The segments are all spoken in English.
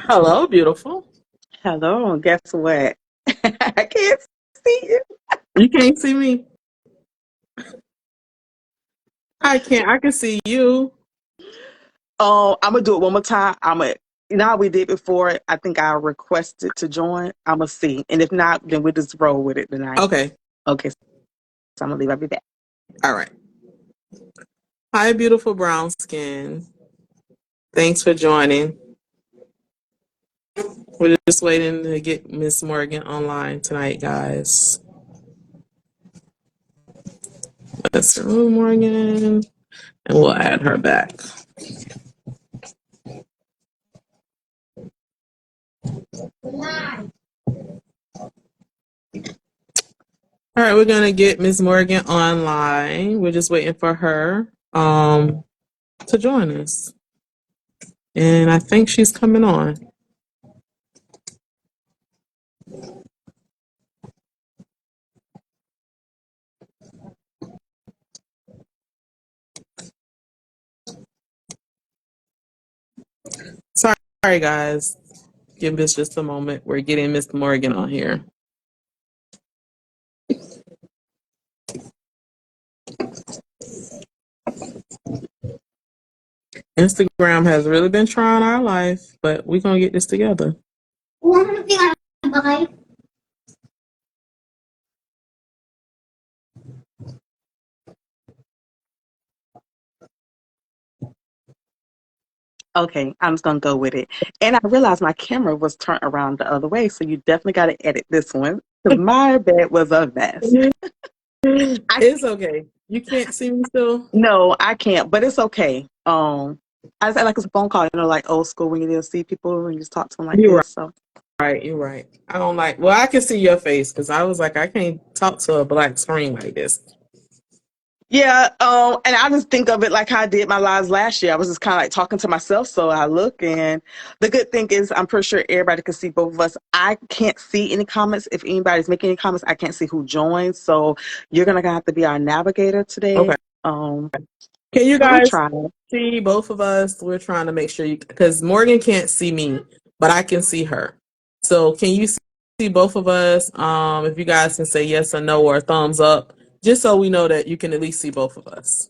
Hello, beautiful. Hello, guess what? I can't see you. You can't see me. I can't. I can see you. Oh, I'm gonna do it one more time. You know how we did before. I think I requested to join. I'm gonna see, and if not, then we'll just roll with it tonight. Okay. Okay, so I'm gonna leave. I'll be back. All right. Hi, beautiful brown skin. Thanks for joining. We're just waiting to get Miss Morgan online tonight, guys. Let's remove Morgan, and we'll add her back. All right, we're gonna get Miss Morgan online. We're just waiting for her to join us, and I think she's coming on. Sorry, guys. Give us just a moment. We're getting Miss Morgan on here. Instagram has really been trying our life, but we're gonna get this together. Okay, I'm just gonna go with it. And I realized my camera was turned around the other way, so you definitely got to edit this one because my bed was a mess. I It's okay. You can't see me still. No, I can't, but it's okay. I just like it's a phone call, like old school when you didn't see people and you just talk to them like You're this. So right. You're right. I don't like. Well, I can see your face because I was like, I can't talk to a black screen like this. yeah, and I just think of it like how I did my lives last year. I was just kind of like talking to myself. So I look, and the good thing is, I'm pretty sure everybody can see both of us. I can't see any comments. If anybody's making any comments, I can't see who joined. So you're gonna have to be our navigator Okay. today. Can you But we guys tried. see both of us? We're trying to make sure you because Morgan can't see me, but I can see her. So can you see both of us? If you guys can say yes or no or a thumbs up, just so we know that you can at least see both of us.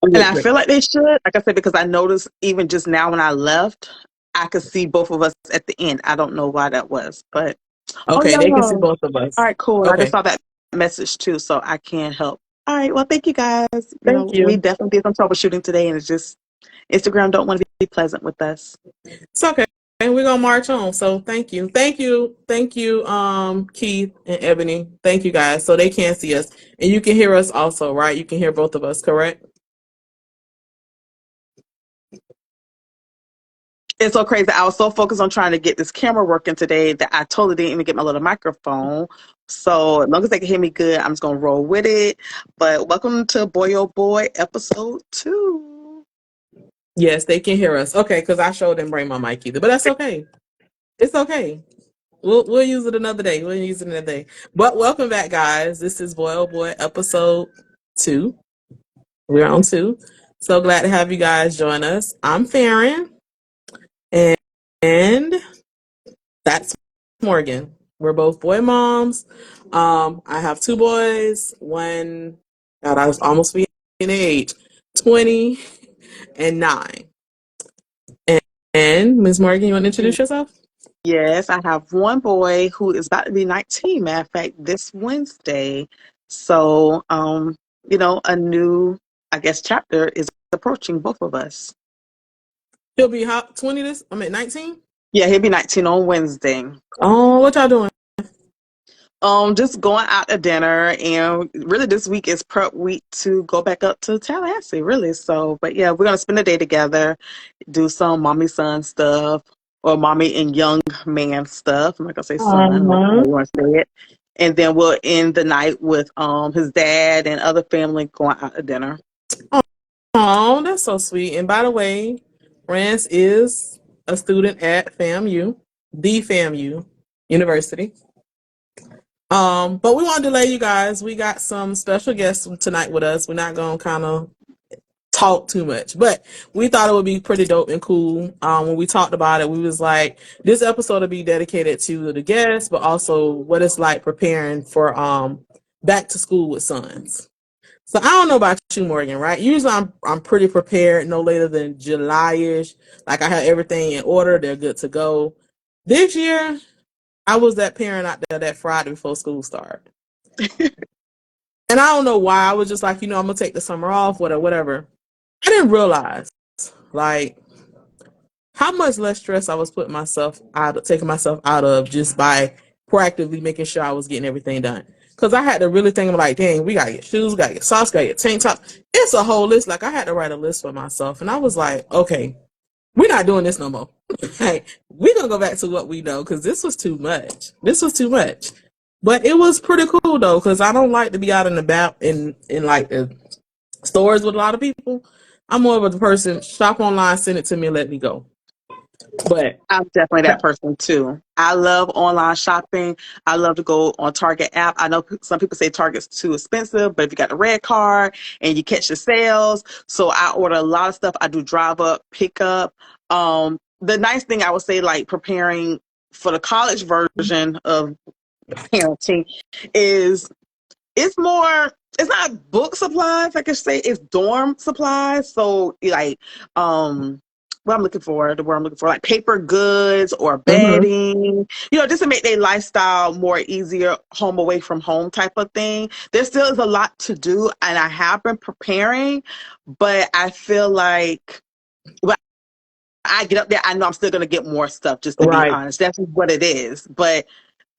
And Okay, I great. feel like they should, like I said, because I noticed even just now when I left, I could see both of us at the end. I don't know why that was, but oh Okay, yeah. they can see both of All us. right, cool. I just Okay, saw that message too, so I can help. All right, well, thank you guys. thank We you. definitely did some troubleshooting today, and it's just Instagram don't want to be pleasant with us. It's okay. And we're gonna march on. So thank you, Keith and Ebony. Thank you guys. So they can see us. And you can hear us also, right? You can hear both of us, correct? It's so crazy. I was so focused on trying to get this camera working today that I totally didn't even get my little microphone. So as long as they can hear me good, I'm just gonna roll with it. But welcome to Boy Oh Boy episode 2. Yes, they can hear us. Okay, because I showed them bring my mic either. But that's okay. It's okay. We'll use it another day. We'll use it another day. But welcome back, guys. This is Boy Oh Boy episode 2. We're on 2. So glad to have you guys join us. I'm Farron, and, and that's Morgan. We're both boy moms. I have 2 boys. One, God, I was almost being age, 20 and 9. And Ms. Morgan, you want to introduce yourself? Yes, I have one boy who is about to be 19, matter of fact, this Wednesday. So, a new, I guess, chapter is approaching both of us. He'll be 20 this, 19? Yeah, he'll be 19 on Wednesday. Oh, what y'all doing? Just going out to dinner, and really this week is prep week to go back up to Tallahassee, really. So, but yeah, we're gonna spend the day together, do some mommy son stuff or mommy and young man stuff. I'm not gonna say son, like how Uh-huh. you want to say it. And then we'll end the night with his dad and other family going out to dinner. Oh, that's so sweet. And by the way, Rance is a student at FAMU, the FAMU University. But we won't delay you guys. We got some special guests tonight with us. We're not gonna kind of talk too much. But we thought it would be pretty dope and cool. When we talked about it, we was like, this episode will be dedicated to the guests, but also what it's like preparing for back to school with sons. So I don't know about you, Morgan, right? Usually I'm pretty prepared no later than July-ish. Like I have everything in order, they're good to go. This year, I was that parent out there that Friday before school started. And I don't know why. I was just like, I'm gonna take the summer off, whatever. I didn't realize like how much less stress I was taking myself out of just by proactively making sure I was getting everything done. Because I had to really think, like, dang, we gotta get shoes, gotta get socks, gotta get tank top. It's a whole list. Like I had to write a list for myself, and I was like, okay, we're not doing this no more. Like we're gonna go back to what we know because this was too much. But it was pretty cool though, because I don't like to be out and about in like the stores with a lot of people. I'm more of a person, shop online, send it to me, and let me go. But I'm definitely that person too. I love online shopping. I love to go on Target app. I know some people say Target's too expensive, but if you got the red card and you catch the sales, so I order a lot of stuff. I do drive up, pick up. The nice thing I would say, like preparing for the college version of parenting, is it's not book supplies, I could say it's dorm supplies. So like what I'm looking for, the word I'm looking for, like paper goods or bedding, just to make their lifestyle more easier, home away from home type of thing. There still is a lot to do, and I have been preparing, but I feel like when I get up there, I know I'm still going to get more stuff, just to be honest. That's what it is. But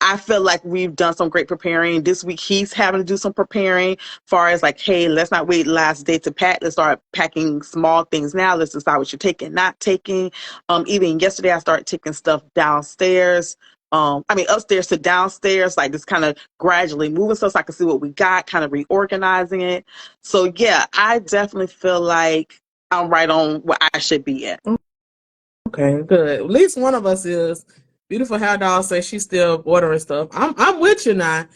I feel like we've done some great preparing. This week, he's having to do some preparing far as like, hey, let's not wait last day to pack. Let's start packing small things now. Let's decide what you're taking, not taking. Even yesterday, I started taking stuff downstairs. Upstairs to downstairs, like just kind of gradually moving stuff so I can see what we got, kind of reorganizing it. So, yeah, I definitely feel like I'm right on where I should be at. Okay, good. At least one of us is. Beautiful Hair Doll says she's still ordering stuff. I'm with you now.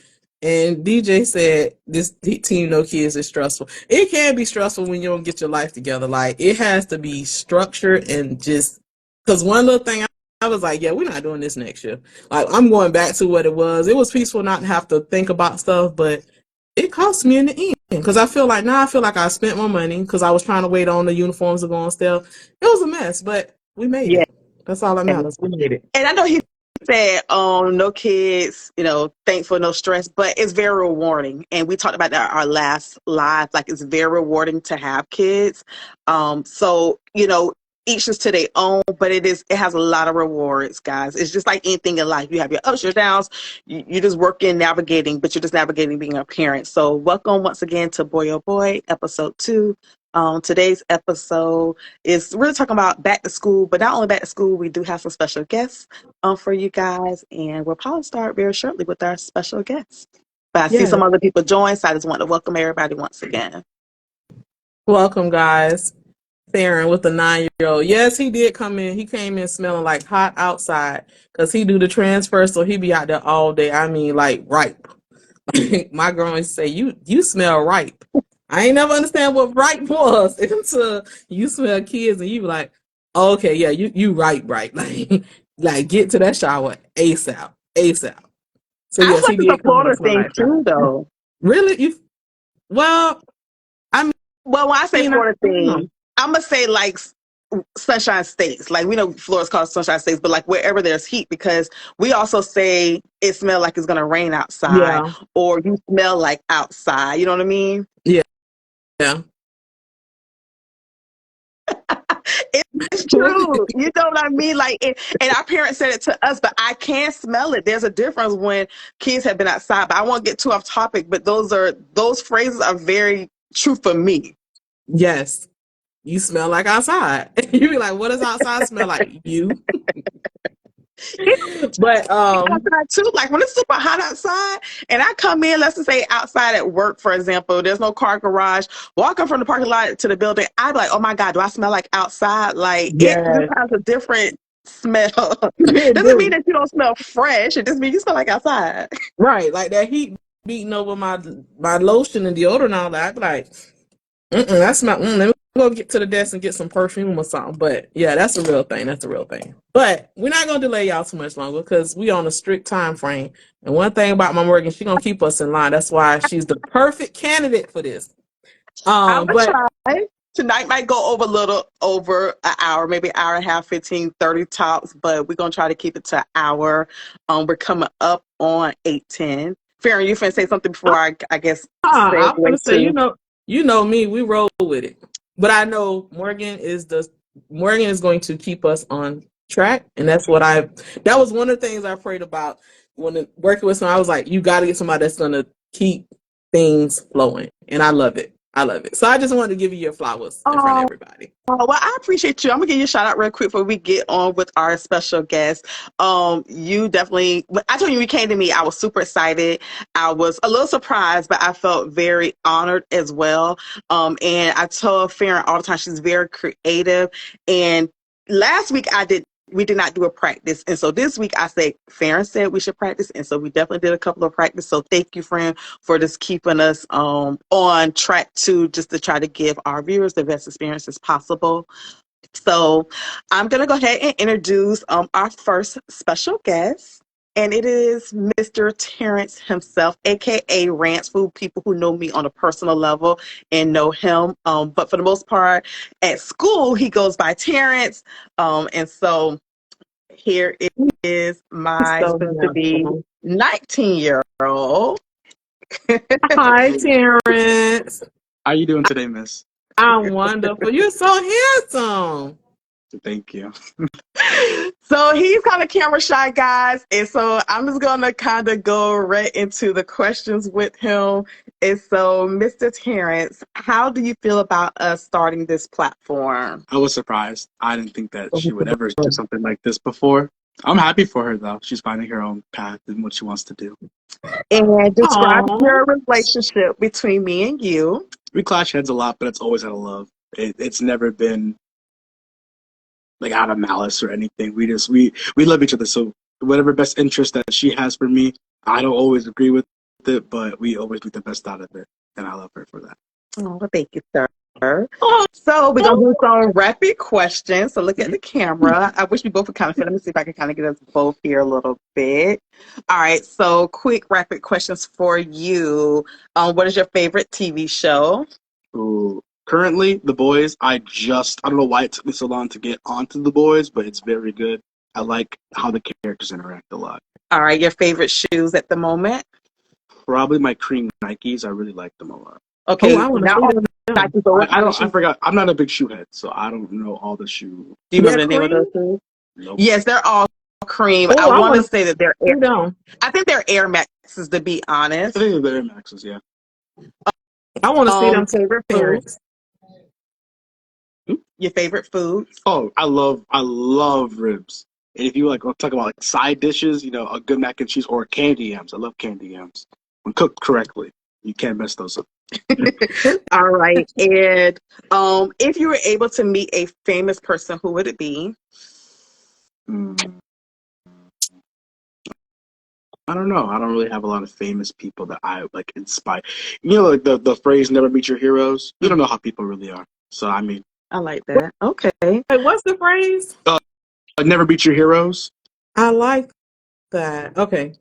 And DJ said this Team No Kids is stressful. It can be stressful when you don't get your life together. Like it has to be structured and just because one little thing I was like, yeah, we're not doing this next year. Like I'm going back to what it was. It was peaceful not to have to think about stuff, but it cost me in the end because I feel like I spent my money because I was trying to wait on the uniforms to go on sale. It was a mess, but we made it. That's all that matters. We made it. And I know he said, no kids, thankful, no stress, but it's very rewarding. And we talked about that our last live, like it's very rewarding to have kids. So, each is to their own, but it has a lot of rewards, guys. It's just like anything in life. You have your ups, your downs. You just working, navigating, but you're just navigating being a parent. So welcome once again to Boy Oh Boy, episode 2. Today's episode is really talking about back to school, but not only back to school, we do have some special guests for you guys, and we'll probably start very shortly with our special guests. But I see some other people join, so I just want to welcome everybody once again. Welcome, guys. Theron with the 9-year-old. Yes, he did come in. He came in smelling like hot outside because he do the transfer, so he be out there all day. I mean, like ripe. My girl used to say, "You smell ripe." I ain't never understand what ripe was until you smell kids and you be like, oh, okay, yeah, you ripe, like get to that shower ASAP. So yes, he did come in thing too, though. Really? Well, when I say Florida thing, I'm gonna say like Sunshine States. Like we know Florida's called Sunshine States, but like wherever there's heat, because we also say it smells like it's gonna rain outside, or you smell like outside. You know what I mean? Yeah. It's true. You know what I mean? Like, and our parents said it to us, but I can smell it. There's a difference when kids have been outside. But I won't get too off topic. But those phrases are very true for me. Yes, you smell like outside. You be like, what does outside smell like? You. But outside too, like when it's super hot outside and I come in, let's just say outside at work, for example, there's no car garage, walking from the parking lot to the building, I'd be like, oh my God, do I smell like outside? Like it just has a different smell. It doesn't mean that you don't smell fresh, it just means you smell like outside. Right, like that heat beating over my lotion and deodorant and all that. I'd be like, that smell, let me go get to the desk and get some perfume or something. But yeah, that's a real thing. That's a real thing. But we're not gonna delay y'all too much longer because we on a strict time frame. And one thing about my Morgan, she gonna keep us in line. That's why she's the perfect candidate for this. I'm gonna But try. Tonight might go over a little over an hour, maybe an hour and a half, 15, 30 tops, but we're gonna try to keep it to an hour. We're coming up on 8:10. Farron, you finna say something before I guess I'm gonna segue say, to you know me, we roll with it. But I know Morgan is going to keep us on track, and that was one of the things I prayed about when working with someone. I was like, you got to get somebody that's gonna keep things flowing, and I love it. I love it. So I just wanted to give you your flowers in front of everybody. Oh, well, I appreciate you. I'm gonna give you a shout out real quick before we get on with our special guest. You definitely, I told you you came to me, I was super excited. I was a little surprised, but I felt very honored as well. And I told Farron all the time she's very creative. And last week we did not do a practice. And so this week I said, Farron said we should practice. And so we definitely did a couple of practice. So thank you, friend, for just keeping us on track just to try to give our viewers the best experiences possible. So I'm going to go ahead and introduce our first special guest. And it is Mr. Terrence himself, aka Rance, for people who know me on a personal level and know him. But for the most part, at school, he goes by Terrence. And so here is my So soon to be 19-year-old. hi, Terrence. How you doing today, miss? I'm wonderful. You're so handsome. Thank you. So he's kind of camera shy, guys. And so I'm just going to kind of go right into the questions with him. And so, Mr. Terrence, how do you feel about us starting this platform? I was surprised. I didn't think that she would ever do something like this before. I'm happy for her, though. She's finding her own path and what she wants to do. And describe Aww. your relationship between me and you. We clash heads a lot, but it's always out of love. It's never been like out of malice or anything. We love each other. So whatever best interest that she has for me, I don't always agree with it, but we always make the best out of it. And I love her for that. Oh, thank you, sir. So we're going to do some rapid questions. So look at the camera. I wish we both would kind of fit. Let me see if I can kind of get us both here a little bit. All right. So quick rapid questions for you. What is your favorite TV show? Ooh. Currently, The Boys, I don't know why it took me so long to get onto The Boys, but it's very good. I like how the characters interact a lot. All right. Your favorite shoes at the moment? Probably my cream Nikes. I really like them a lot. Okay. I want to now see them. I forgot. I'm not a big shoe head, so I don't know all the shoe. Do you remember the name of those shoes? Nope. Yes, they're all cream. Oh, I want to say that they're Air. I think they're Air Maxes, to be honest. I think they're Air Maxes, yeah. I want to see them favorite parents. Your favorite foods? Oh, I love ribs. And if you like talk about like side dishes, a good mac and cheese or candy yams. I love candy yams. When cooked correctly, you can't mess those up. All right. And if you were able to meet a famous person, who would it be? I don't know. I don't really have a lot of famous people that I like inspire. Like the phrase "never meet your heroes." You don't know how people really are. So I mean, I like that. Okay. Hey, what's the phrase? Never meet your heroes. I like that. Okay.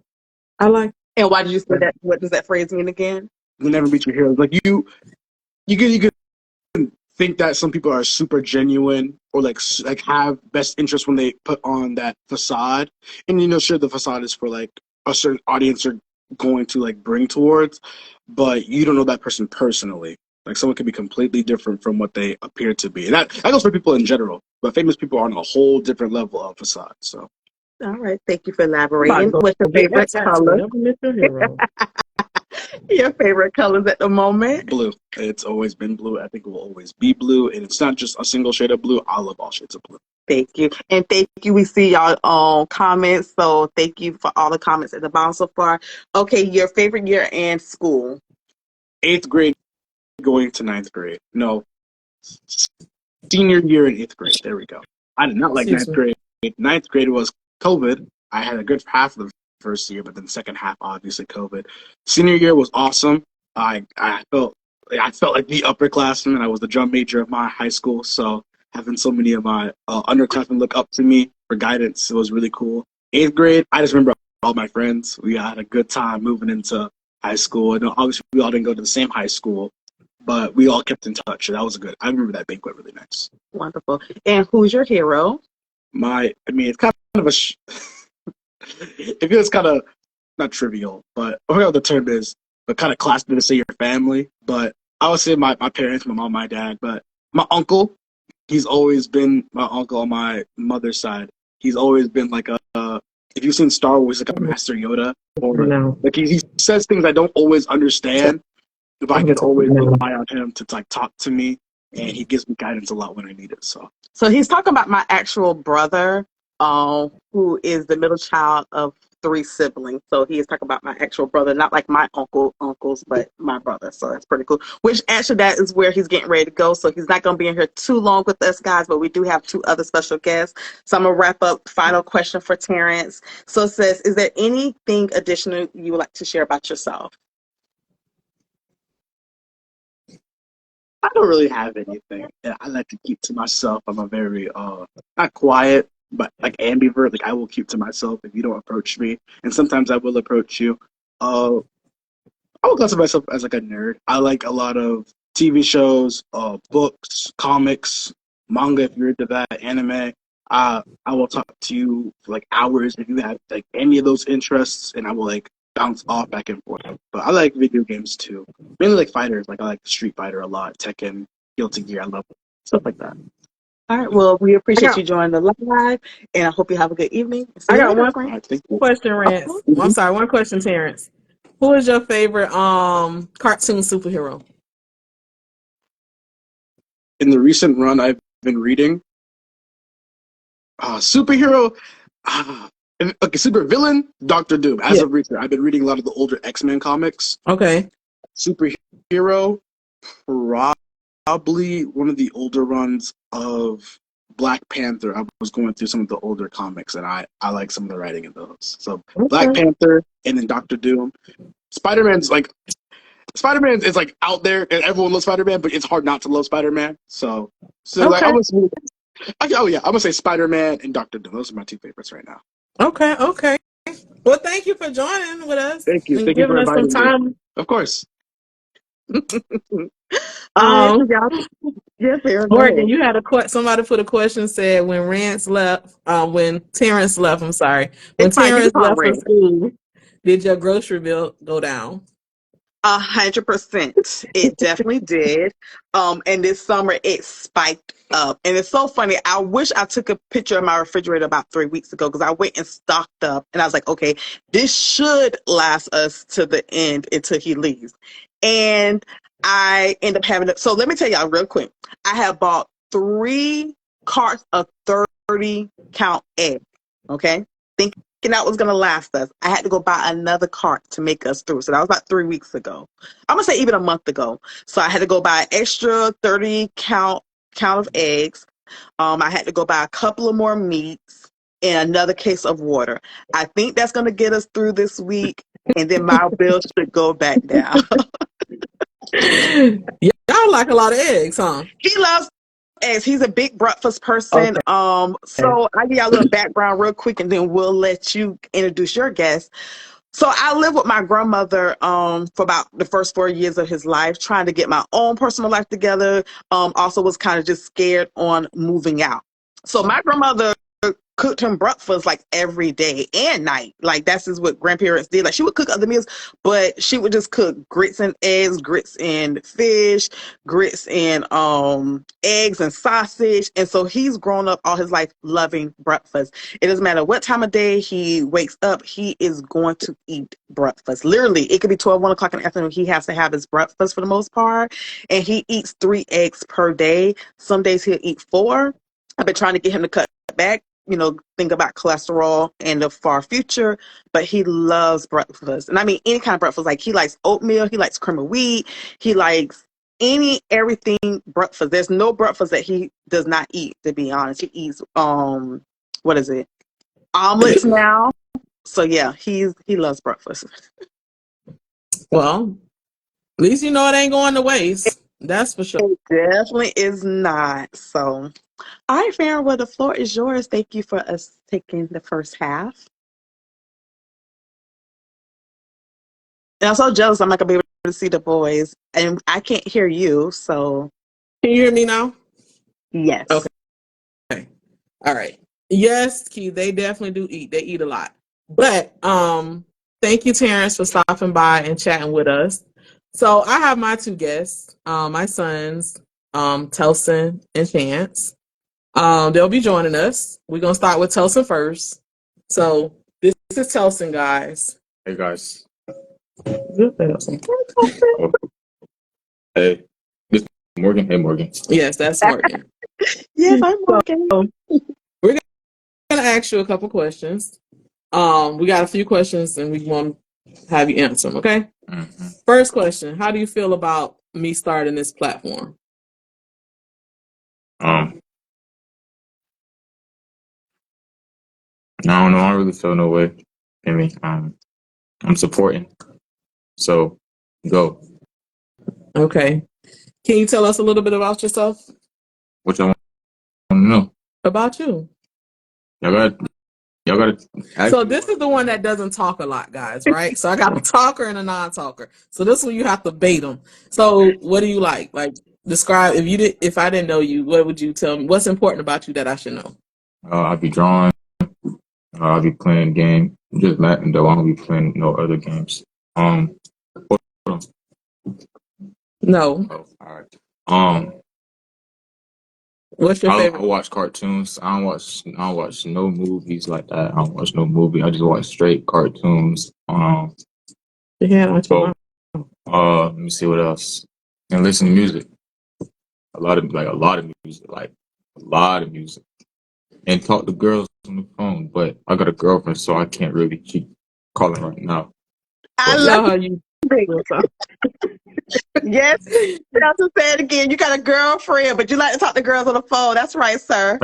I like. And why did you say that? What does that phrase mean again? You never meet your heroes. Like you could think that some people are super genuine or like have best interest when they put on that facade, and sure the facade is for like a certain audience are going to like bring towards, but you don't know that person personally. Like someone could be completely different from what they appear to be, and that goes for people in general. But famous people are on a whole different level of facade. So, all right, thank you for elaborating. What's your favorite color? Your favorite colors at the moment? Blue. It's always been blue. I think it will always be blue, and it's not just a single shade of blue. I love all shades of blue. Thank you. And thank you. We see y'all comments. So thank you for all the comments at the bottom so far. Okay, your favorite year in school? 8th grade going to 9th grade. No. Senior year in 8th grade. There we go. I did not like 9th grade. 9th grade was COVID. I had a good half of the first year, but then second half, obviously COVID. Senior year was awesome. I felt I felt like the upperclassman. I was the drum major of my high school, so having so many of my underclassmen look up to me for guidance, it was really cool. Eighth grade, I just remember all my friends. We had a good time moving into high school. And obviously, we all didn't go to the same high school, but we all kept in touch. And that was good. I remember that banquet really nice. Wonderful. And who's your hero? It's kind of it feels kind of not trivial, but I forgot what the term is, but kind of classic to say your family. But I would say my parents, my mom, my dad, but my uncle, he's always been my uncle on my mother's side. He's always been like if you've seen Star Wars, like a Master Yoda, or No. like he says things I don't always understand, but I can always rely on him to like talk to me, and he gives me guidance a lot when I need it. So he's talking about my actual brother, who is the middle child of 3 siblings. So he is talking about my actual brother, not like my uncles, but my brother. So that's pretty cool. Which actually that is where he's getting ready to go. So he's not going to be in here too long with us, guys, but we do have 2 other special guests. So I'm going to wrap up. Final question for Terrence. So it says, is there anything additional you would like to share about yourself? I don't really have anything. I like to keep to myself. I'm a very not quiet, but like ambivert. Like I will keep to myself if you don't approach me, and sometimes I will approach you. I would classify myself as like a nerd. I like a lot of TV shows, books, comics, manga. If you're into that, anime. I will talk to you for like hours if you have like any of those interests, and I will like bounce off back and forth. But I like video games too. Mainly like fighters. Like I like Street Fighter a lot, Tekken, Guilty Gear. I love stuff like that. All right. Well, we appreciate you joining the live, and I hope you have a good evening. See I you got later, one friend. question, Rance. I'm sorry, one question, Terrence. Who is your favorite cartoon superhero? In the recent run I've been reading, superhero, okay, super villain, Doctor Doom. As of recent, I've been reading a lot of the older X-Men comics. Okay. Superhero, probably one of the older runs of Black Panther. I was going through some of the older comics, and I like some of the writing in those. So Black Panther, and then Doctor Doom. Spider-Man is like out there, and everyone loves Spider-Man, but it's hard not to love Spider-Man. So like I'm gonna say Spider-Man and Doctor Doom. Those are my 2 favorites right now. Okay. Well, thank you for joining with us. Thank you. And Thank you giving for us some inviting me. time. Of course. Yes, Aaron. Morgan, you had somebody put a question, said when Terrence left, when Terrence left for school, did your grocery bill go down? 100%. It definitely did. And this summer it spiked up. And it's so funny. I wish I took a picture of my refrigerator about 3 weeks ago because I went and stocked up and I was like, okay, this should last us to the end until he leaves. And I end up having it. So let me tell y'all real quick. I have bought 3 carts of 30 count eggs. Okay. That was going to last us. I had to go buy another cart to make us through. So that was about 3 weeks ago. I'm going to say even a month ago. So I had to go buy an extra 30 count of eggs. I had to go buy a couple of more meats and another case of water. I think that's going to get us through this week. And then my bill should go back down. Y'all like a lot of eggs, huh? He loves eggs. He's a big breakfast person. Okay. So I give y'all a little background real quick, and then we'll let you introduce your guest. So I lived with my grandmother for about the first 4 years of his life, trying to get my own personal life together. Also was kind of just scared on moving out. So my grandmother cooked him breakfast like every day and night. Like that's just what grandparents did. Like she would cook other meals, but she would just cook grits and eggs, grits and fish, grits and eggs and sausage. And so he's grown up all his life loving breakfast. It doesn't matter what time of day he wakes up, he is going to eat breakfast. Literally, it could be 12, 1 o'clock in the afternoon. He has to have his breakfast for the most part. And he eats 3 eggs per day. Some days he'll eat 4. I've been trying to get him to cut back, think about cholesterol in the far future, but he loves breakfast. And I mean, any kind of breakfast. Like he likes oatmeal, he likes cream of wheat, he likes everything breakfast. There's no breakfast that he does not eat, to be honest. He eats, what is it? Omelets now. So yeah, he loves breakfast. Well, At least you know it ain't going to waste. That's for sure. It definitely is not. So, all right, Farron, well, the floor is yours. Thank you for us taking the first half. And I'm so jealous I'm not going to be able to see the boys. And I can't hear you. So, Can you hear me now? yes. Okay. All right. Yes, Key, they definitely do eat. They eat a lot. But thank you, Terrence, for stopping by and chatting with us. So I have my two guests, my sons, Telson and Chance. They'll be joining us. We're gonna start with Telson first. So this is Telson, guys. Hey guys. Good Telson. Oh, hey, this is Morgan. Hey Morgan. Yes, that's Morgan. Yes, I'm working. We're gonna ask you a couple questions. We got a few questions and we want to have you answer them, okay? Mm-hmm. First question, how do you feel about me starting this platform? I don't know. I don't really feel no way. I mean, I'm supporting. So, go. Okay. Can you tell us a little bit about yourself? What y'all want to know? About you. Y'all got to. So this is the one that doesn't talk a lot, guys, right? So I got a talker and a non-talker. So this one you have to bait them. So what do you like? Like describe if I didn't know you, what would you tell me? What's important about you that I should know? I'll be drawing. I'll be playing game. Just Madden though. I won't be playing no other games. Hold on. No. Oh, all right. What's your I favorite? watch cartoons. I don't watch no movies like that. I don't watch no movie. I just watch straight cartoons. Yeah, Let me see what else. And listen to music. A lot of music. And talk to girls on the phone. But I got a girlfriend, so I can't really keep calling right now. I know love how you it. Yes. I'll just say it again. You got a girlfriend, but you like to talk to girls on the phone. That's right, sir.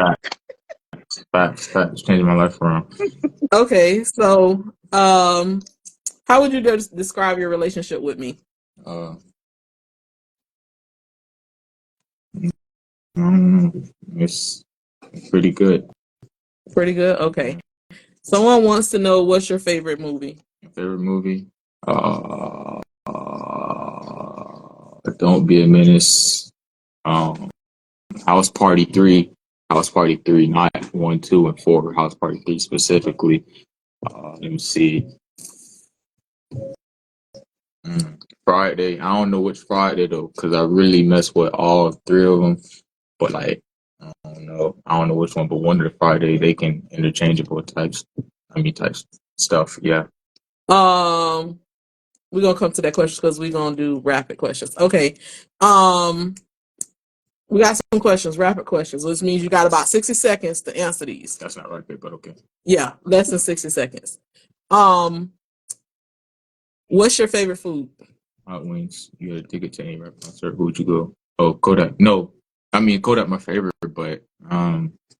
Facts. Changing my life around. Okay, so how would you describe your relationship with me? It's pretty good. Pretty good. Okay. Someone wants to know what's your favorite movie. My favorite movie. Don't Be a Menace. House Party 3. House Party 3, not 1, 2, and 4. House Party 3 specifically. Let me see. Friday. I don't know which Friday though, because I really mess with all three of them. But like, I don't know. I don't know which one, but one of the Friday they can interchangeable types. Types stuff. Yeah. We're gonna come to that question because we're gonna do rapid questions. Okay. We got some questions, rapid questions, which means you got about 60 seconds to answer these. That's not rapid, but okay. Yeah, less than 60 seconds. What's your favorite food? Hot wings. You got a ticket to any rap concert. Who would you go? Oh, Kodak. No, Kodak my favorite, but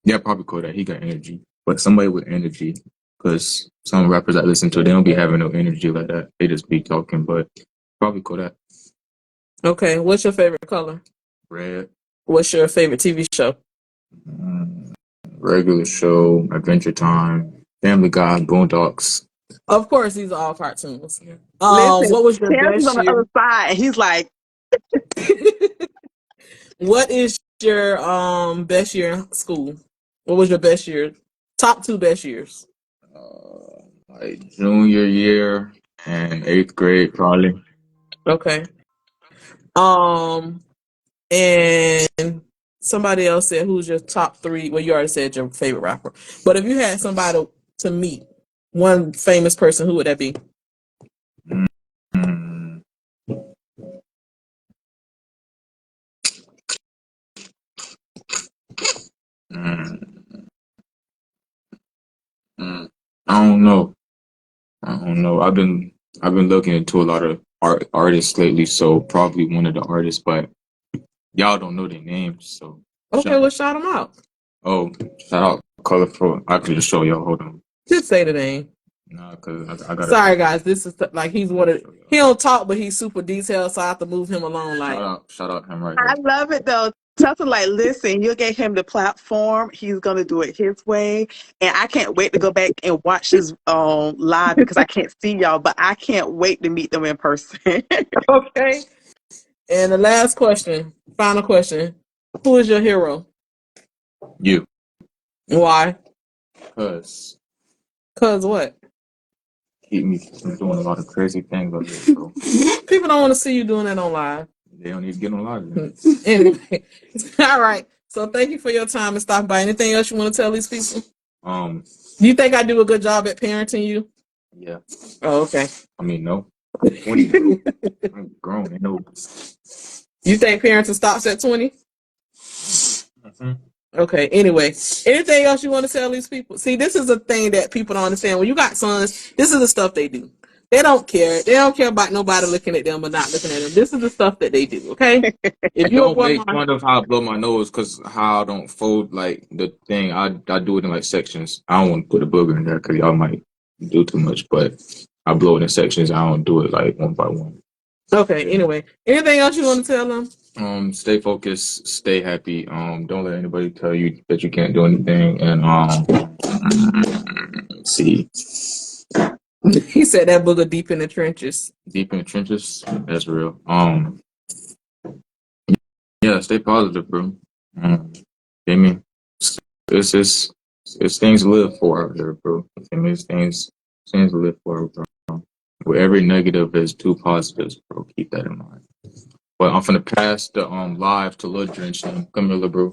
yeah, probably Kodak. He got energy, but somebody with energy, because some rappers I listen to, they don't be having no energy like that. They just be talking, but probably Kodak. Okay, what's your favorite color? Red. What's your favorite TV show? Regular Show, Adventure Time, Family Guy, Boondocks. Of course, these are all cartoons. Listen, What was your Terrence is best on the year? other side, and he's like, What is your best year in school? What was your best year? Top 2 best years. Like junior year and 8th grade, probably. Okay. And somebody else said, who's your top 3? Well, you already said your favorite rapper. But if you had somebody to meet, one famous person, who would that be? I don't know. I've been looking into a lot of artists lately, so probably one of the artists, but y'all don't know their names, so. Okay, well, shout them out. Oh, shout out Colorful. I can just show y'all. Hold on. Just say the name. Nah, cause I gotta. Sorry, guys. This is like he don't talk, but he's super detailed, so I have to move him along. Like, Shout out him right I here. love it though. Something like, listen, you gave him the platform. He's gonna do it his way, and I can't wait to go back and watch his live because I can't see y'all, but I can't wait to meet them in person. okay. And the last question, final question: who is your hero? You, Why? cause Cause what? keep me from doing a lot of crazy things out here, bro. People don't want to see you doing that on live. They don't need to get on live. Anyway, all right. So thank you for your time and stopping by. Anything else you want to tell these people? Do you think I do a good job at parenting you? Yeah. Oh, okay. I mean, no. 20, bro. I'm grown. I know. You think parenting stops at 20? Mhm. Okay. Anyway, anything else you want to tell these people? See, this is a thing that people don't understand. When you got sons, this is the stuff they do. They don't care. They don't care about nobody looking at them or not looking at them. This is the stuff that they do. Okay. If you're a Don't boy, make fun of how I blow my nose because how I don't fold like the thing. I do it in like sections. I don't want to put a booger in there because y'all might do too much, but I blow it in sections. I don't do it like one by one. okay. Anyway, anything else you want to tell them? Stay focused, stay happy. Don't let anybody tell you that you can't do anything. And see, He said that booger deep in the trenches. deep in the trenches. That's real. Yeah, stay positive, bro. I mean, it's things to live for out here, bro. I mean, it's things to live for, bro. Where every negative is two positives, bro. Keep that in mind. But I'm finna pass the live to Lil Drench. Come here, Lil bro.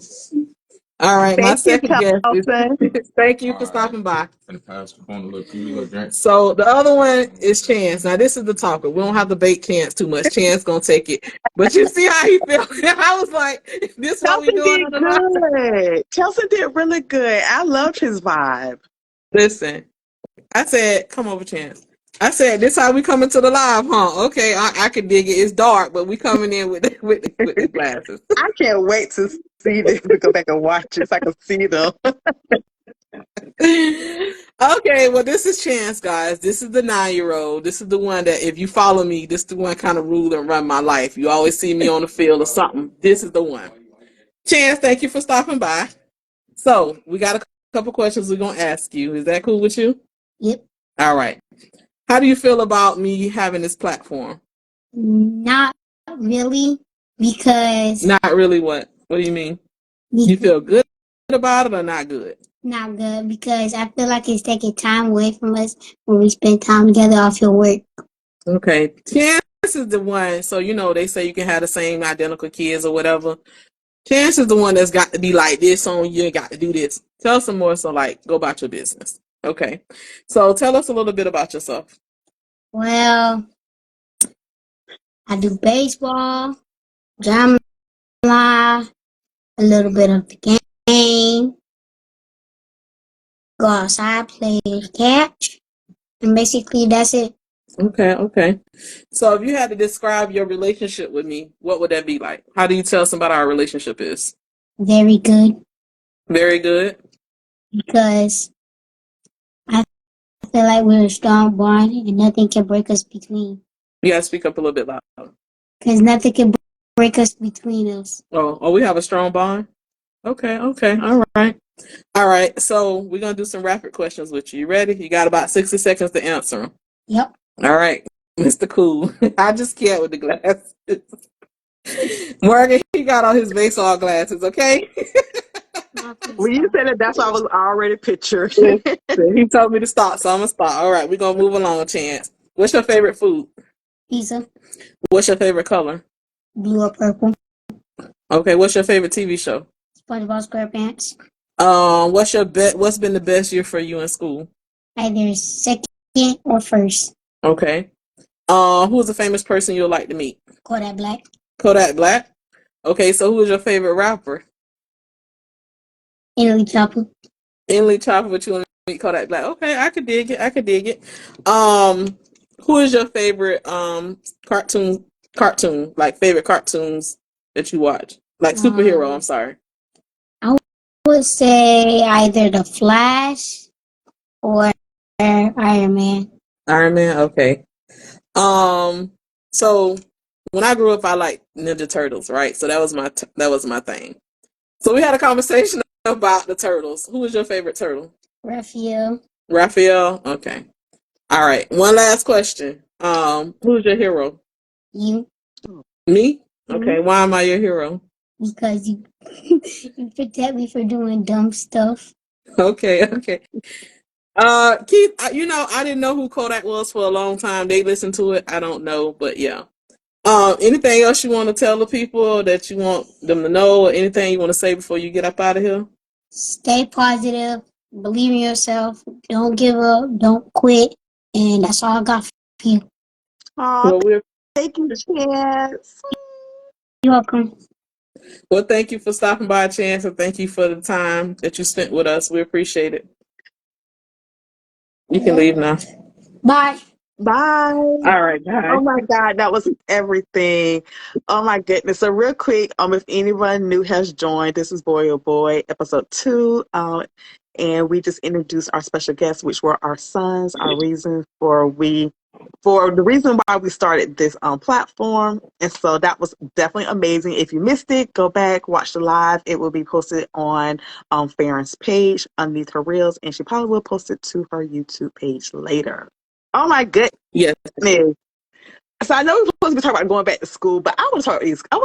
All right, my Thank you, second guest is Telson. thank you for stopping by. I'm finna pass the phone to Lil Drench. So the other one is Chance. Now this is the talker. We don't have to bait Chance too much. Chance gonna take it. But you see how he felt. I was like, this what we Telson doing did on the live? good. Telson did really good. I loved his vibe. Listen, I said, come over, Chance. I said, this how we coming to the live, huh? Okay, I can dig it. It's dark, but we coming in with the glasses. I can't wait to see this to go back and watch it so I can see them. Okay, well, this is Chance, guys. This is the 9-year-old. This is the one that, if you follow me, this is the one kind of rule and run my life. You always see me on the field or something. This is the one. Chance, thank you for stopping by. So, we got a couple questions we're going to ask you. Is that cool with you? Yep. All right. How do you feel about me having this platform? Not really, because Not really what? What do you mean? You feel good about it or not good? not good, because I feel like it's taking time away from us when we spend time together off your work. Okay. Chance is the one, so they say you can have the same identical kids or whatever. Chance is the one that's got to be like this on you, got to do this. Tell us some more, so like go about your business. Okay. So tell us a little bit about yourself. Well, I do baseball, drama, a little bit of the game, go outside, play catch, and basically that's it. Okay. So if you had to describe your relationship with me, what would that be like? How do you tell somebody our relationship is? Very good, Very good. because I feel like we're a strong bond and nothing can break us between. You gotta speak up a little bit louder. Because nothing can break us between us. Oh, we have a strong bond? Okay. All right. So we're gonna do some rapid questions with you. You ready? You got about 60 seconds to answer them. Yep. All right, Mr. Cool. I just can't with the glasses. Morgan, he got on his baseball glasses, okay? When you said it, that's what I was already pictured. He told me to stop, so I'm gonna stop. All right, we're gonna move along, Chance. What's your favorite food? Pizza, What's your favorite color? blue or purple, Okay, what's your favorite TV show? SpongeBob SquarePants. What's been the best year for you in school? Either second or first. Okay. Who's a famous person you'd like to meet? Kodak Black. Kodak Black. Okay, so who is your favorite rapper? Italy Chopper. Inley Chopper, but you want to meet Kodak Black. Okay, I could dig it. Who is your favorite cartoon like favorite cartoons that you watch? Like superhero, I'm sorry. I would say either The Flash or Iron Man. Iron Man. Okay. So when I grew up, I liked Ninja Turtles, right? So that was my thing. So we had a conversation about the turtles. Who was your favorite turtle? Raphael. Raphael. Okay. All right. One last question. Who's your hero? You. Me. Mhm. Okay. Why am I your hero? Because you you protect me from doing dumb stuff. Okay. Okay. Keith, I didn't know who Kodak was for a long time. They listened to it. I don't know, but yeah. Anything else you want to tell the people that you want them to know, or anything you want to say before you get up out of here? Stay positive. Believe in yourself. Don't give up. Don't quit. And that's all I got for you. Aw, Well, thank you, Chance. You're welcome. thank you for stopping by, Chance, and thank you for the time that you spent with us. We appreciate it. You can leave now. Bye. Bye. All right, bye. Oh my God, that was everything. Oh my goodness. So real quick, if anyone new has joined, this is Boy Oh Boy, episode 2. And we just introduced our special guests, which were our sons, our reason for the reason why we started this platform. And so that was definitely amazing. If you missed it, go back, watch the live. It will be posted on Farron's page underneath her reels, and she probably will post it to her YouTube page later. Oh my goodness. Yes. So I know we're supposed to be talking about going back to school, but I want to talk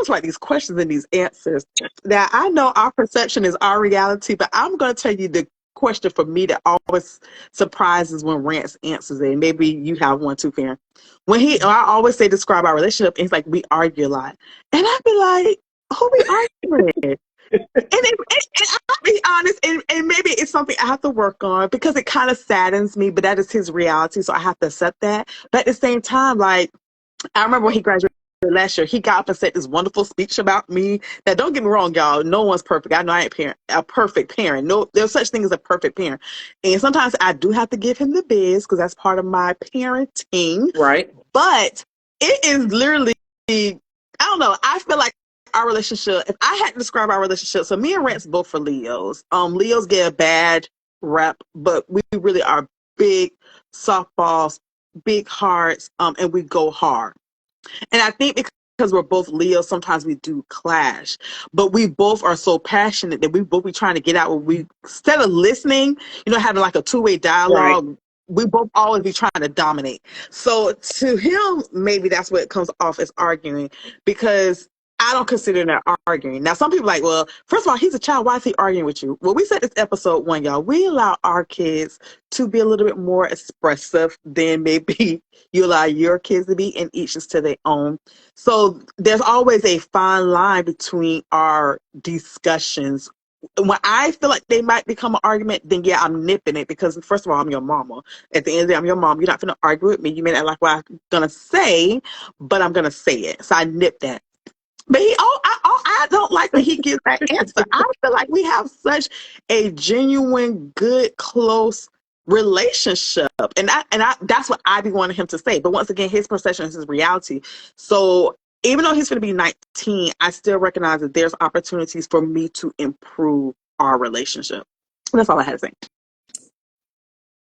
about these questions and these answers. That I know our perception is our reality, but I'm going to tell you the question for me that always surprises when Rance answers it. Maybe you have one too, Farron. I always say describe our relationship, and it's like we argue a lot, and I be like, who we arguing with? And I'll be honest, and maybe it's something I have to work on because it kind of saddens me, but that is his reality, so I have to accept that. But at the same time, like, I remember when he graduated last year, he got up and said this wonderful speech about me. Now, don't get me wrong, y'all. No one's perfect. I know I ain't a perfect parent. No, there's such thing as a perfect parent. And sometimes I do have to give him the biz because that's part of my parenting. Right. But it is literally, I don't know. I feel like our relationship, if I had to describe our relationship, so me and Rance both for Leos. Leos get a bad rep, but we really are big softballs, big hearts, and we go hard. And I think because we're both Leos, sometimes we do clash. But we both are so passionate that we both be trying to get out. We instead of listening, having like a two-way dialogue. Right. We both always be trying to dominate. So to him, maybe that's what comes off as arguing, because I don't consider that arguing. Now, some people are like, well, first of all, he's a child. Why is he arguing with you? Well, we said this episode 1, y'all. We allow our kids to be a little bit more expressive than maybe you allow your kids to be, and each is to their own. So there's always a fine line between our discussions. When I feel like they might become an argument, then yeah, I'm nipping it, because first of all, I'm your mama. At the end of the day, I'm your mom. You're not going to argue with me. You may not like what I'm going to say, but I'm going to say it. So I nip that. But I don't like when he gives that answer. I feel like we have such a genuine, good, close relationship, and that's what I be wanting him to say. But once again, his perception is his reality. So even though he's going to be 19, I still recognize that there's opportunities for me to improve our relationship. That's all I had to say.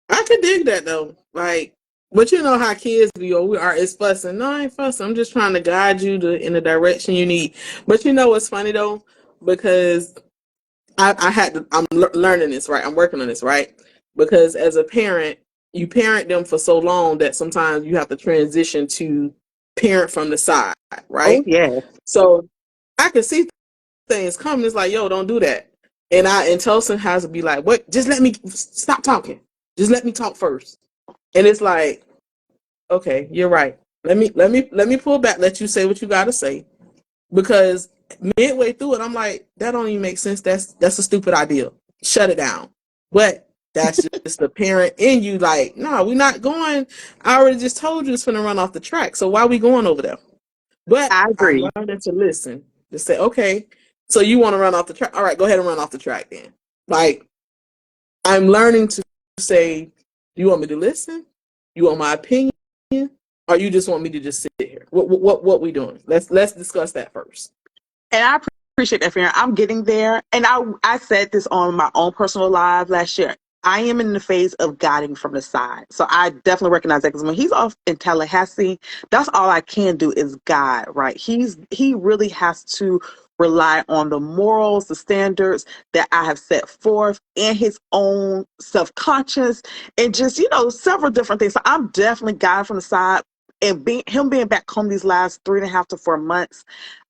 I can dig that though. Like, but you know how kids be, oh, it's fussing. No, I ain't fussing. I'm just trying to guide you in the direction you need. But you know what's funny though? Because I'm learning this, right? I'm working on this, right? Because as a parent, you parent them for so long that sometimes you have to transition to parent from the side, right? Oh, yeah. So I can see things coming. It's like, yo, don't do that. And Tosin has to be like, what? Just let me stop talking. Just let me talk first. And it's like, okay, you're right. Let me pull back. Let you say what you got to say, because midway through it, I'm like, that don't even make sense. That's a stupid idea. Shut it down. But that's just the parent in you. Like, no, we're not going. I already just told you it's going to run off the track. So why are we going over there? But I agree. I'm learning to listen. To say, okay, so you want to run off the track? All right, go ahead and run off the track then. Like, I'm learning to say, you want me to listen? You want my opinion? Or you just want me to just sit here? What we doing? Let's discuss that first. And I appreciate that, Farron. I'm getting there. And I said this on my own personal live last year. I am in the phase of guiding from the side. So I definitely recognize that, because when he's off in Tallahassee, that's all I can do is guide, right? He really has to rely on the morals, the standards that I have set forth, and his own self-conscious, and just, several different things. So I'm definitely guiding from the side. And him being back home these last 3.5 to 4 months,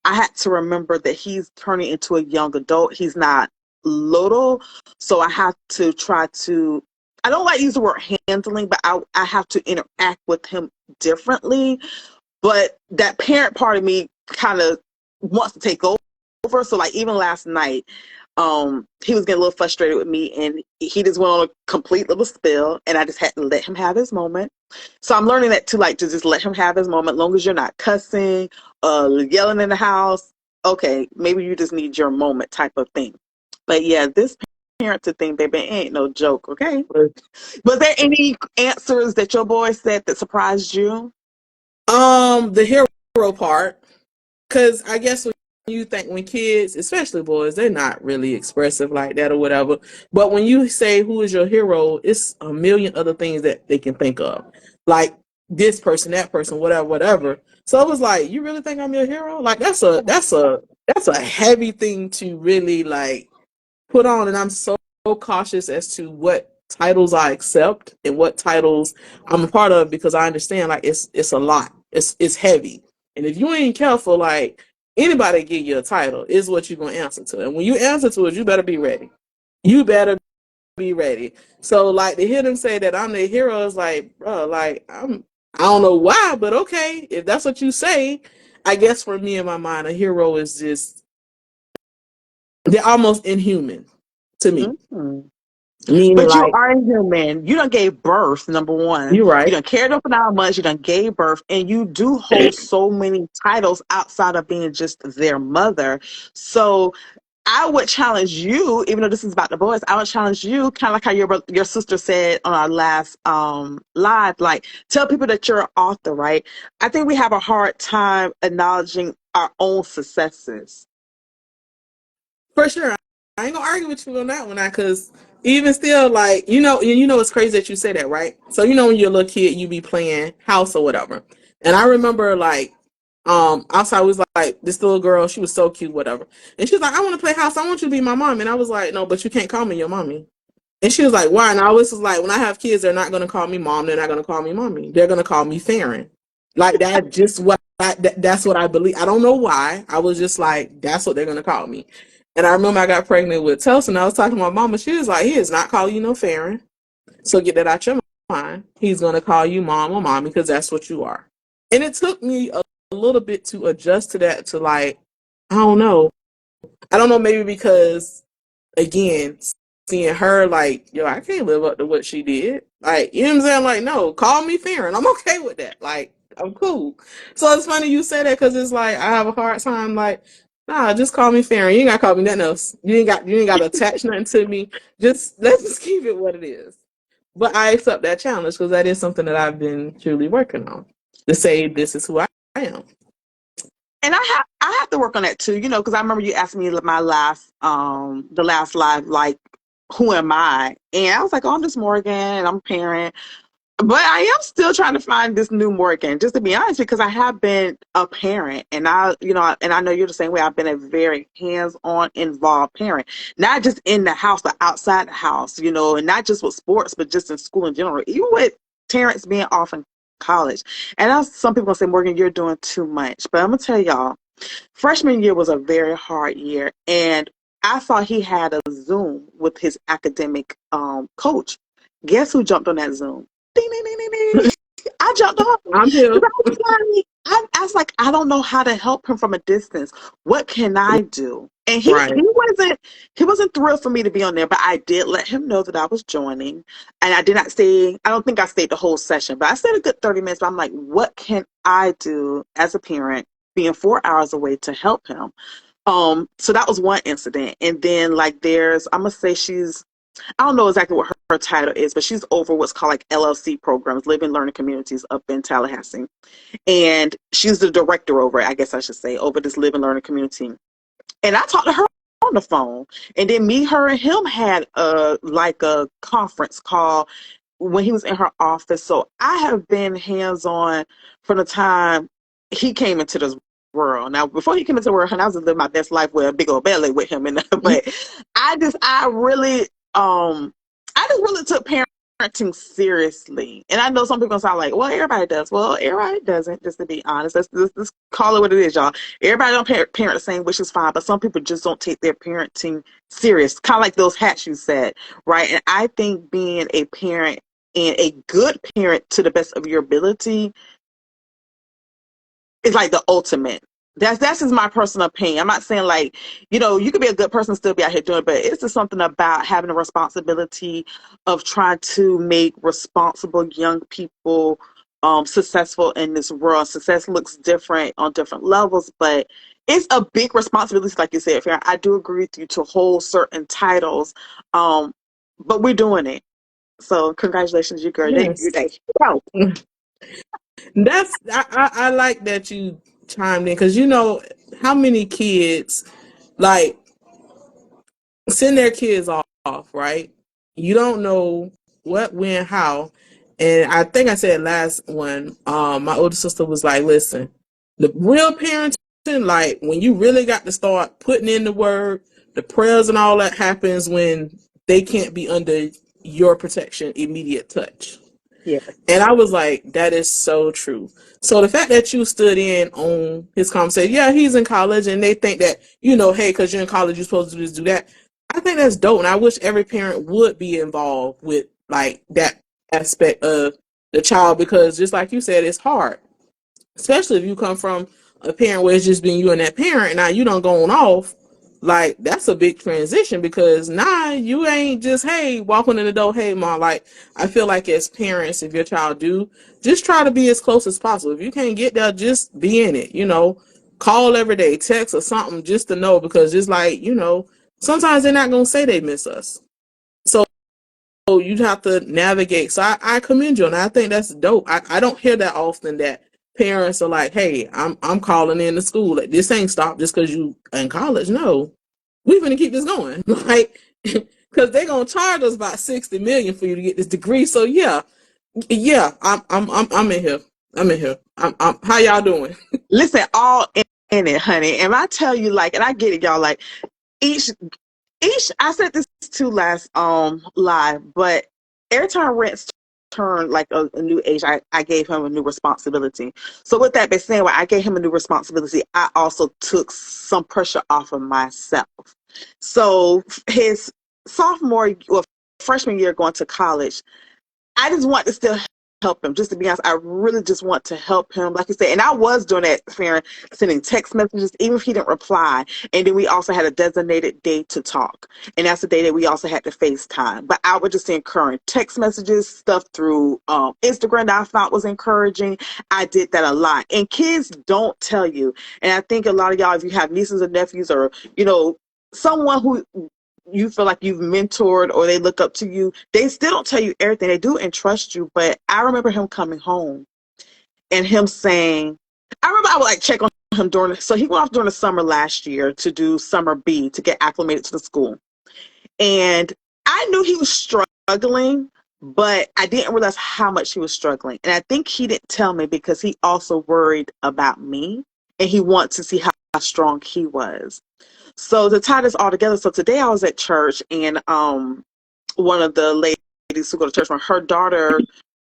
I had to remember that he's turning into a young adult. He's not little. So I have to try to, I don't like to use the word handling, but I have to interact with him differently. But that parent part of me kind of wants to take over. So like even last night, he was getting a little frustrated with me, and he just went on a complete little spill, and I just had to let him have his moment. So I'm learning that too, like to just let him have his moment, long as you're not cussing, yelling in the house. Okay, maybe you just need your moment type of thing. But yeah, this parenting thing, baby, ain't no joke, okay? Was there any answers that your boy said that surprised you? The hero part, because I guess when kids, especially boys, they're not really expressive like that or whatever. But when you say who is your hero, it's a million other things that they can think of, like this person, that person, whatever, whatever. So it was like, you really think I'm your hero? Like that's a heavy thing to really like put on, and I'm so cautious as to what titles I accept and what titles I'm a part of, because I understand like it's a lot. It's heavy. And if you ain't careful, like anybody give you a title is what you're gonna answer to. And when you answer to it, you better be ready. You better be ready. So like to hear them say that I'm the hero is like, bro, like I don't know why, but okay, if that's what you say, I guess for me in my mind, a hero is just, they're almost inhuman to me. Mm-hmm. Meaning But you like, are a human. You done gave birth, number one. you're You right. done cared up for 9 months. You done gave birth. And you do hold so many titles outside of being just their mother. So I would challenge you, even though this is about the boys, I would challenge you, kind of like how your sister said on our last live, like tell people that you're an author, right? I think we have a hard time acknowledging our own successes. For sure. I ain't gonna argue with you on that one, because even still, like, it's crazy that you say that, right? So, when you're a little kid, you be playing house or whatever. And I remember, like, outside was like this little girl, she was so cute, whatever. And she was like, I want to play house. I want you to be my mom. And I was like, no, but you can't call me your mommy. And she was like, why? And I always was like, when I have kids, they're not going to call me mom. They're not going to call me mommy. They're going to call me Farron. Like that, just that's what I believe. I don't know why. I was just like, that's what they're going to call me. And I remember I got pregnant with Telson. I was talking to my mama. She was like, he is not calling you no Farron. So get that out your mind. He's going to call you mom or mommy, because that's what you are. And it took me a little bit to adjust to that, to like, I don't know. I don't know, maybe because, again, seeing her like, yo, I can't live up to what she did. Like, you know what I'm saying? Like, no, call me Farron. I'm okay with that. Like, I'm cool. So it's funny you say that, because it's like I have a hard time. Like, nah, just call me Farron. You ain't gotta call me nothing else. You ain't got to attach nothing to me. Let's just keep it what it is. But I accept that challenge, because that is something that I've been truly working on, to say this is who I am. And I have to work on that too, because I remember you asked me my the last live, like, who am I? And I was like, oh, I'm just Morgan, I'm a parent. But I am still trying to find this new Morgan, just to be honest, because I have been a parent, and and I know you're the same way. I've been a very hands-on, involved parent, not just in the house, but outside the house, and not just with sports, but just in school in general, even with Terrence being off in college. And some people say, Morgan, you're doing too much. But I'm gonna tell y'all, freshman year was a very hard year, and I thought he had a Zoom with his academic coach. Guess who jumped on that Zoom? Ding, ding, ding, ding, ding. I jumped on. I'm here. I was like, I don't know how to help him from a distance. What can I do? And Right. he wasn't thrilled for me to be on there, but I did let him know that I was joining. And I did not stay. I don't think I stayed the whole session, but I stayed a good 30 minutes. But I'm like, what can I do as a parent, being 4 hours away, to help him? So that was one incident. And then like I'm gonna say I don't know exactly what her title is, but she's over what's called like LLC programs, Living Learning Communities, up in Tallahassee. And she's the director over it, I guess I should say, over this Living Learning Community. And I talked to her the phone. And then me, her, and him had a conference call when he was in her office. So I have been hands on from the time he came into this world. Now, before he came into the world, I was living my best life with a big old belly with him, and but I just really took parenting seriously. And I know some people gonna sound like, well, everybody does. Well, everybody doesn't, just to be honest. Let's call it what it is, y'all. Everybody don't parent the same, which is fine, but some people just don't take their parenting serious. Kind of like those hats you said, right? And I think being a parent and a good parent to the best of your ability is like the ultimate. That's just my personal opinion. I'm not saying like, you could be a good person and still be out here doing it, but it's just something about having a responsibility of trying to make responsible young people successful in this world. Success looks different on different levels, but it's a big responsibility, like you said, Farron. I do agree with you to hold certain titles, but we're doing it. So congratulations, you girl. Yes. Wow. I like that you chimed in, because how many kids like send their kids off, right? You don't know what, when, how. And I think I said last one, my older sister was like, listen, the real parenting, like when you really got to start putting in the work, the prayers and all that happens when they can't be under your protection, immediate touch. Yeah. And I was like, that is so true. So the fact that you stood in on his conversation, yeah, he's in college, and they think that, hey, because you're in college, you're supposed to do this, do that. I think that's dope. And I wish every parent would be involved with like that aspect of the child, because just like you said, it's hard, especially if you come from a parent where it's just been you and that parent, and now you don't go on off. Like, that's a big transition, because now you ain't just, hey, walking in the door, hey, mom. Like, I feel like as parents, if your child do, just try to be as close as possible. If you can't get there, just be in it, call every day, text or something, just to know, because just like, sometimes they're not going to say they miss us. So you'd have to navigate. So I commend you, and I think that's dope. I don't hear that often, that parents are like, hey, I'm calling in to school. Like, this ain't stopped just because you in college. No, we're gonna keep this going. Like, because they're gonna charge us about $60 million for you to get this degree. So yeah, I'm in here. I'm in here. I'm how y'all doing? Listen, all in it, honey. And I tell you, like, and I get it, y'all, like, each I said this to last live, but every time Rents turned like a new age, I gave him a new responsibility. So with that being said, when I gave him a new responsibility, I also took some pressure off of myself. So his freshman year going to college, I just want to still help him. Just to be honest, I really just want to help him, like you said. And I was doing that, Farron, sending text messages, even if he didn't reply. And then we also had a designated day to talk. And that's the day that we also had to FaceTime. But I would just send current text messages, stuff through Instagram that I thought was encouraging. I did that a lot. And kids don't tell you. And I think a lot of y'all, if you have nieces or nephews, or, someone who you feel like you've mentored or they look up to you, they still don't tell you everything. They do entrust you. But I remember him coming home and him saying, I remember I would like check on him so he went off during the summer last year to do summer B to get acclimated to the school. And I knew he was struggling, but I didn't realize how much he was struggling. And I think he didn't tell me because he also worried about me, and he wanted to see how strong he was. So to tie this all together, so today I was at church, and one of the ladies who go to church, from her daughter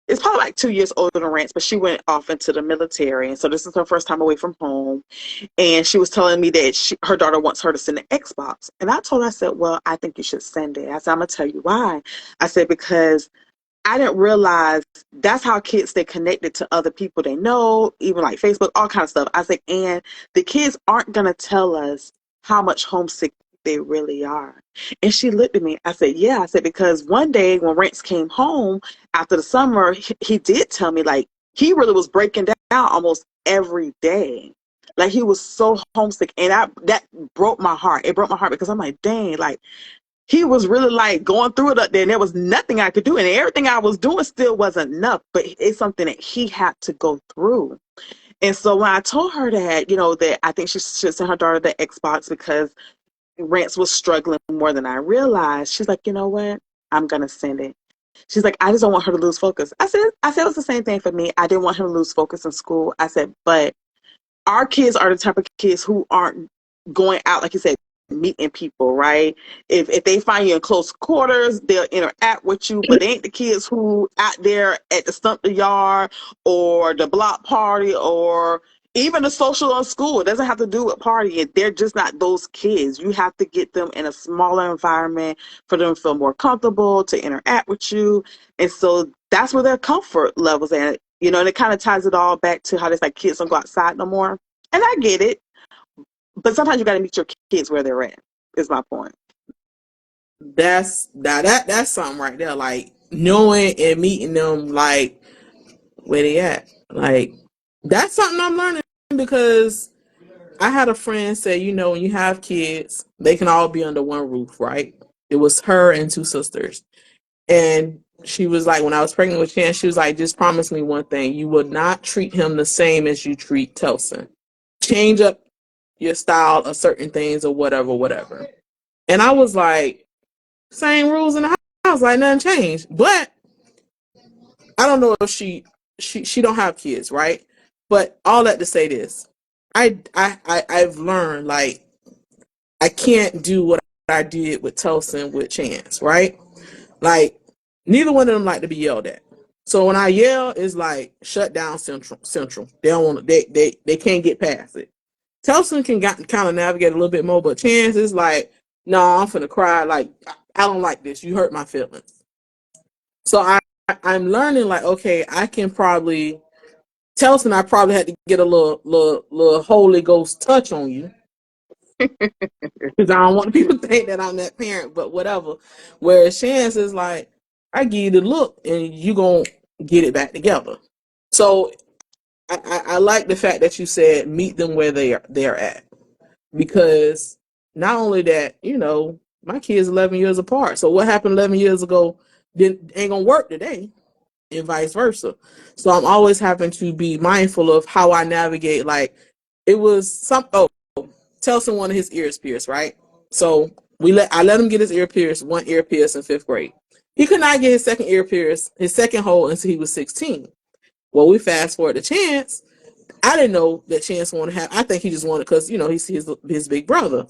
is probably like 2 years older than Rance, but she went off into the military, and so this is her first time away from home. And she was telling me that her daughter wants her to send an Xbox, and I told her, I said, well, I think you should send it. I said, I'm gonna tell you why. I said, because I didn't realize that's how kids stay connected to other people they know, even like Facebook, all kinds of stuff. I said, and the kids aren't gonna tell us how much homesick they really are. And she looked at me. I said, yeah. I said, because one day when Rance came home after the summer, he did tell me, like, he really was breaking down almost every day. Like, he was so homesick. And that broke my heart. It broke my heart because I'm like, dang, like, he was really like going through it up there, and there was nothing I could do. And everything I was doing still wasn't enough, but it's something that he had to go through. And so when I told her that, that I think she should send her daughter the Xbox because Rance was struggling more than I realized. She's like, you know what? I'm gonna send it. She's like, I just don't want her to lose focus. I said it was the same thing for me. I didn't want him to lose focus in school. I said, but our kids are the type of kids who aren't going out, like you said, meeting people, right? If they find you in close quarters, they'll interact with you, but they ain't the kids who out there at the stump the yard or the block party or even the social in school. It doesn't have to do with partying. They're just not those kids. You have to get them in a smaller environment for them to feel more comfortable, to interact with you. And so that's where their comfort levels at. And it kind of ties it all back to how it's like kids don't go outside no more. And I get it. But sometimes you got to meet your kids where they're at, is my point. That's something right there. Like knowing and meeting them, like where they at. Like that's something I'm learning because I had a friend say, when you have kids, they can all be under one roof, right? It was her and two sisters. And she was like, when I was pregnant with Chance, she was like, just promise me one thing. You will not treat him the same as you treat Telson. Change up your style of certain things or whatever. And I was like, same rules in the house, like nothing changed. But I don't know if she don't have kids, right? But all that to say this. I've learned like I can't do what I did with Telson with Chance, right? Like neither one of them like to be yelled at. So when I yell, it's like shut down central. They don't want to, they can't get past it. Telson can kind of navigate a little bit more, but Chance is like, no, I'm finna cry. Like I don't like this. You hurt my feelings. So I'm learning like, okay, I can probably Telson, I probably had to get a little Holy Ghost touch on you. Because I don't want people to think that I'm that parent, but whatever. Whereas Chance is like, I give you the look and you gonna get it back together. So I like the fact that you said meet them where they're at. Because not only that, my kids 11 years apart. So what happened 11 years ago ain't gonna work today, and vice versa. So I'm always having to be mindful of how I navigate. Like it was Telson wanted his ears pierced, right? So I let him get his ear pierced, one ear pierced in 5th grade. He could not get his second ear pierced, his second hole until he was 16. Well, we fast forward to Chance. I didn't know that Chance wanted to have. I think he just wanted because he's his big brother.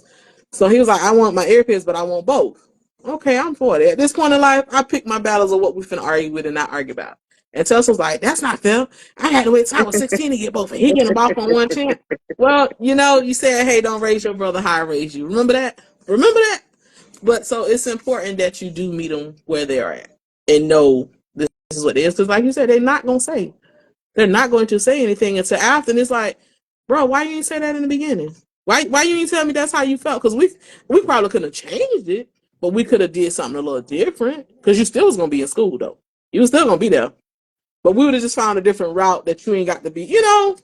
So he was like, I want my ear pierced, but I want both. Okay, I'm for it. At this point in life, I pick my battles of what we finna argue with and not argue about. And Tulsa was like, that's not fair. I had to wait till I was 16 to get both. And he getting them off on one chance. Well, you said, hey, don't raise your brother how I raise you. Remember that? But so it's important that you do meet them where they are at and know this is what it is. Because like you said, they're not going to say anything until after. And it's like, bro, why you didn't say that in the beginning? Why you didn't tell me that's how you felt? Because we probably could have changed it, but we could have did something a little different. Because you still was going to be in school, though. You was still going to be there. But we would have just found a different route that you ain't got to be, I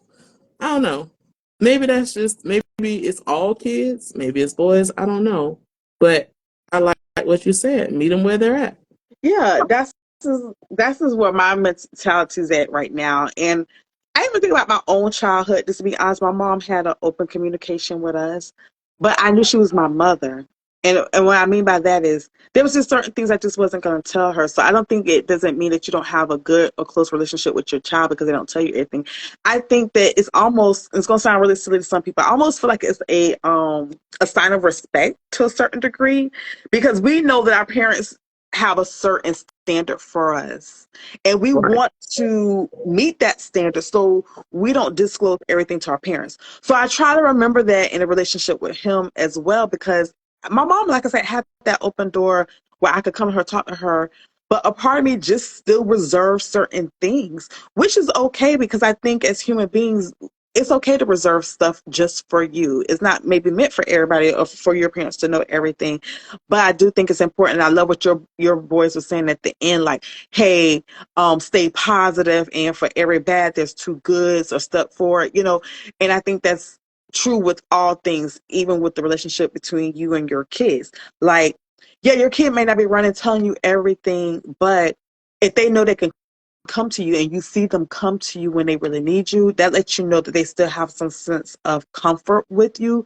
don't know. Maybe it's all kids. Maybe it's boys. I don't know. But I like what you said. Meet them where they're at. Yeah, that's where my mentality is at right now. And I even think about my own childhood. Just to be honest, my mom had an open communication with us, but I knew she was my mother. And what I mean by that is there was just certain things I just wasn't going to tell her. So I don't think it doesn't mean that you don't have a good or close relationship with your child because they don't tell you everything. I think that it's going to sound really silly to some people. I almost feel like it's a sign of respect to a certain degree because we know that our parents have a certain standard for us and we want to meet that standard, so we don't disclose everything to our parents. So I try to remember that in a relationship with him as well, because my mom, like I said, had that open door where I could come to her, talk to her, but a part of me just still reserves certain things, which is okay because I think as human beings it's okay to reserve stuff just for you. It's not maybe meant for everybody or for your parents to know everything. But I do think it's important. I love what your boys were saying at the end, like, hey, stay positive, and for every bad, there's two goods or step forward, and I think that's true with all things, even with the relationship between you and your kids. Like, yeah, your kid may not be running telling you everything, but if they know they can come to you and you see them come to you when they really need you, that lets you know that they still have some sense of comfort with you,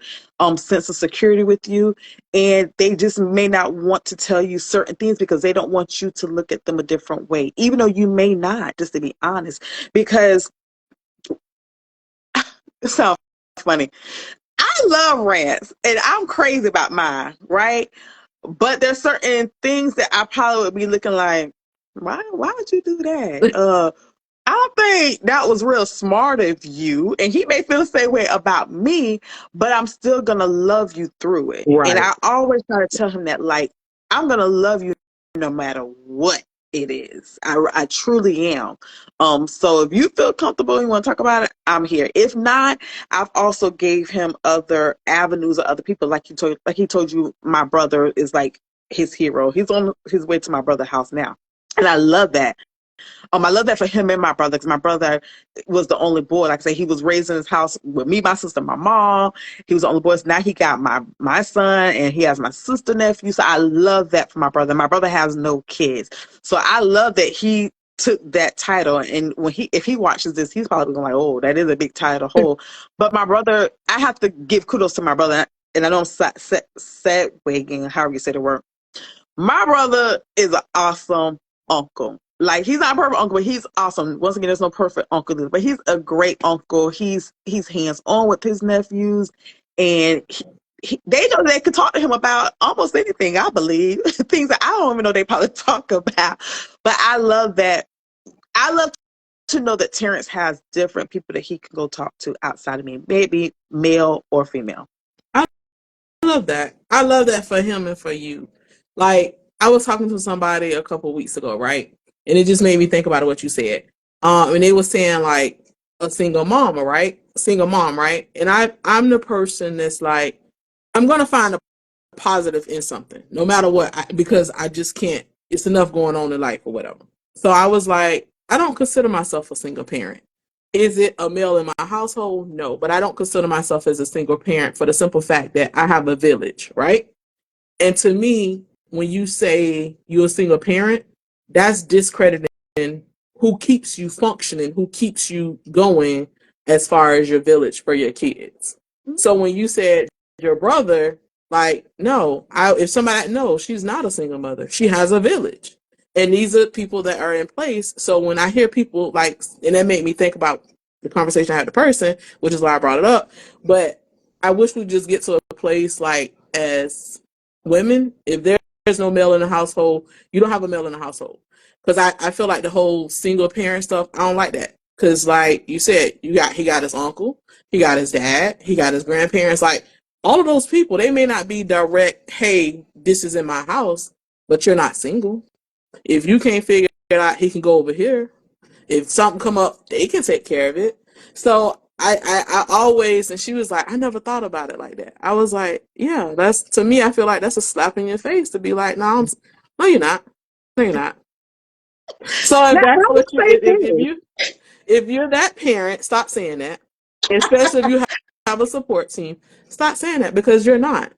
sense of security with you, and they just may not want to tell you certain things because they don't want you to look at them a different way, even though you may not, just to be honest. Because it sounds funny. I love rants and I'm crazy about mine, right? But there's certain things that I probably would be looking like, why would you do that? I don't think that was real smart of you. And he may feel the same way about me, but I'm still going to love you through it. And Right. I always try to tell him that, like, I'm going to love you no matter what it is. I truly am. So if you feel comfortable and you want to talk about it, I'm here. If not, I've also gave him other avenues or other people. Like he told you, my brother is like his hero. He's on his way to my brother's house now. And I love that. I love that for him and my brother, because my brother was the only boy. Like I say, he was raised in his house with me, my sister, my mom. He was the only boy. So now he got my son, and he has my sister nephew. So I love that for my brother. My brother has no kids, so I love that he took that title. And if he watches this, he's probably going like, "Oh, that is a big title hole." But my brother, I have to give kudos to my brother, and I know I'm segueing, however you say the word. My brother is an awesome uncle. Like, he's not a perfect uncle, but he's awesome. Once again, there's no perfect uncle, but he's a great uncle. He's hands-on with his nephews, and they know they could talk to him about almost anything, I believe. Things that I don't even know they probably talk about. But I love that. I love to know that Terrence has different people that he can go talk to outside of me, maybe male or female. I love that. I love that for him and for you. Like, I was talking to somebody a couple weeks ago, right? And it just made me think about what you said. And they were saying like a single mom, right? Single mom, right? And I'm the person that's like, I'm gonna find a positive in something, no matter what, because I just can't. It's enough going on in life or whatever. So I was like, I don't consider myself a single parent. Is it a male in my household? No, but I don't consider myself as a single parent for the simple fact that I have a village, right? And to me, when you say you're a single parent, that's discrediting who keeps you functioning, who keeps you going as far as your village for your kids. So when you said your brother, like, no, if somebody, no, she's not a single mother. She has a village. And these are people that are in place. So when I hear people like, and that made me think about the conversation I had with the person, which is why I brought it up. But I wish we just get to a place like, as women, if there's no male in the household, you don't have a male in the household. Because I feel like the whole single parent stuff, I don't like that. Because like you said, he got his uncle, he got his dad, he got his grandparents. Like, all of those people, they may not be direct, hey, this is in my house, but you're not single. If you can't figure it out, he can go over here. If something come up, they can take care of it. So I always, and she was like, I never thought about it like that. I was like, yeah, that's, to me, I feel like that's a slap in your face to be like, no, no, you're not. No, you're not. So if Now, that's I would what you, say this. if you're that parent, stop saying that. Especially if you have a support team, stop saying that, because you're not.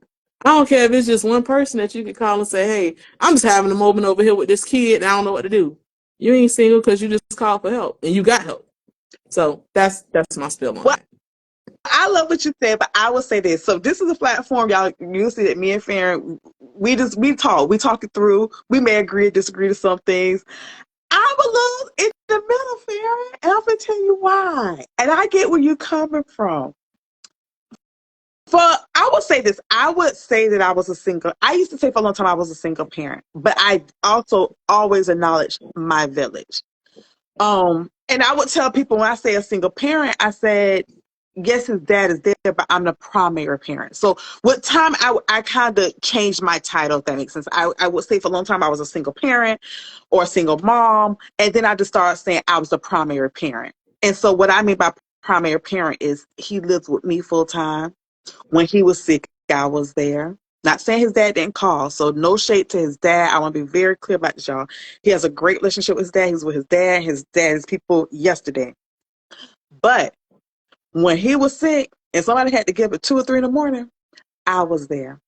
I don't care if it's just one person that you can call and say, hey, I'm just having a moment over here with this kid and I don't know what to do. You ain't single because you just called for help and you got help. So that's my spill on Well, that. I love what you said, but I will say this. So this is a platform, y'all. You'll see that me and Farron, we talk it through. We may agree or disagree to some things. I'm a little in the middle, Farron, and I'm gonna tell you why. And I get where you're coming from. I would say this. I would say that I was a single. I used to say for a long time I was a single parent, but I also always acknowledged my village. And I would tell people when I say a single parent, I said, yes, his dad is there, but I'm the primary parent. So with time, I kind of changed my title, if that makes sense. I would say for a long time I was a single parent or a single mom, and then I just started saying I was the primary parent. And so what I mean by primary parent is he lives with me full time. When he was sick, I was there. Not saying his dad didn't call, so no shade to his dad. I want to be very clear about this, y'all. He has a great relationship with his dad. He's with his dad. His dad is people yesterday. But when he was sick and somebody had to give it 2 or 3 in the morning, I was there.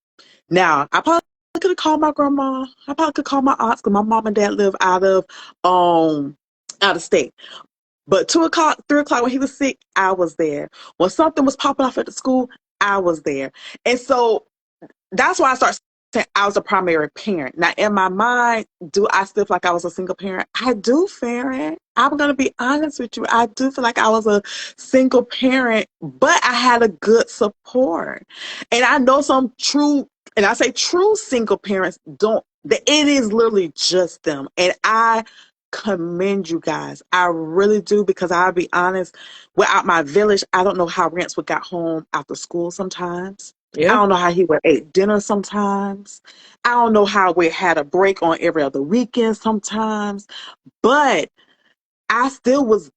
Now, I probably could have called my grandma. I probably could call my aunts because my mom and dad live out out of state. But 2 o'clock, 3 o'clock when he was sick, I was there. When something was popping off at the school, I was there. And so that's why I started saying I was a primary parent. Now, in my mind, do I still feel like I was a single parent? I do, Farron. I'm going to be honest with you. I do feel like I was a single parent, but I had a good support. And I know some true, and I say true single parents don't, it is literally just them. And I commend you guys. I really do, because I'll be honest, without my village, I don't know how Rance would got home after school sometimes. I Yeah. don't know how he would eat dinner sometimes. I don't know how we had a break on every other weekend sometimes. But I still was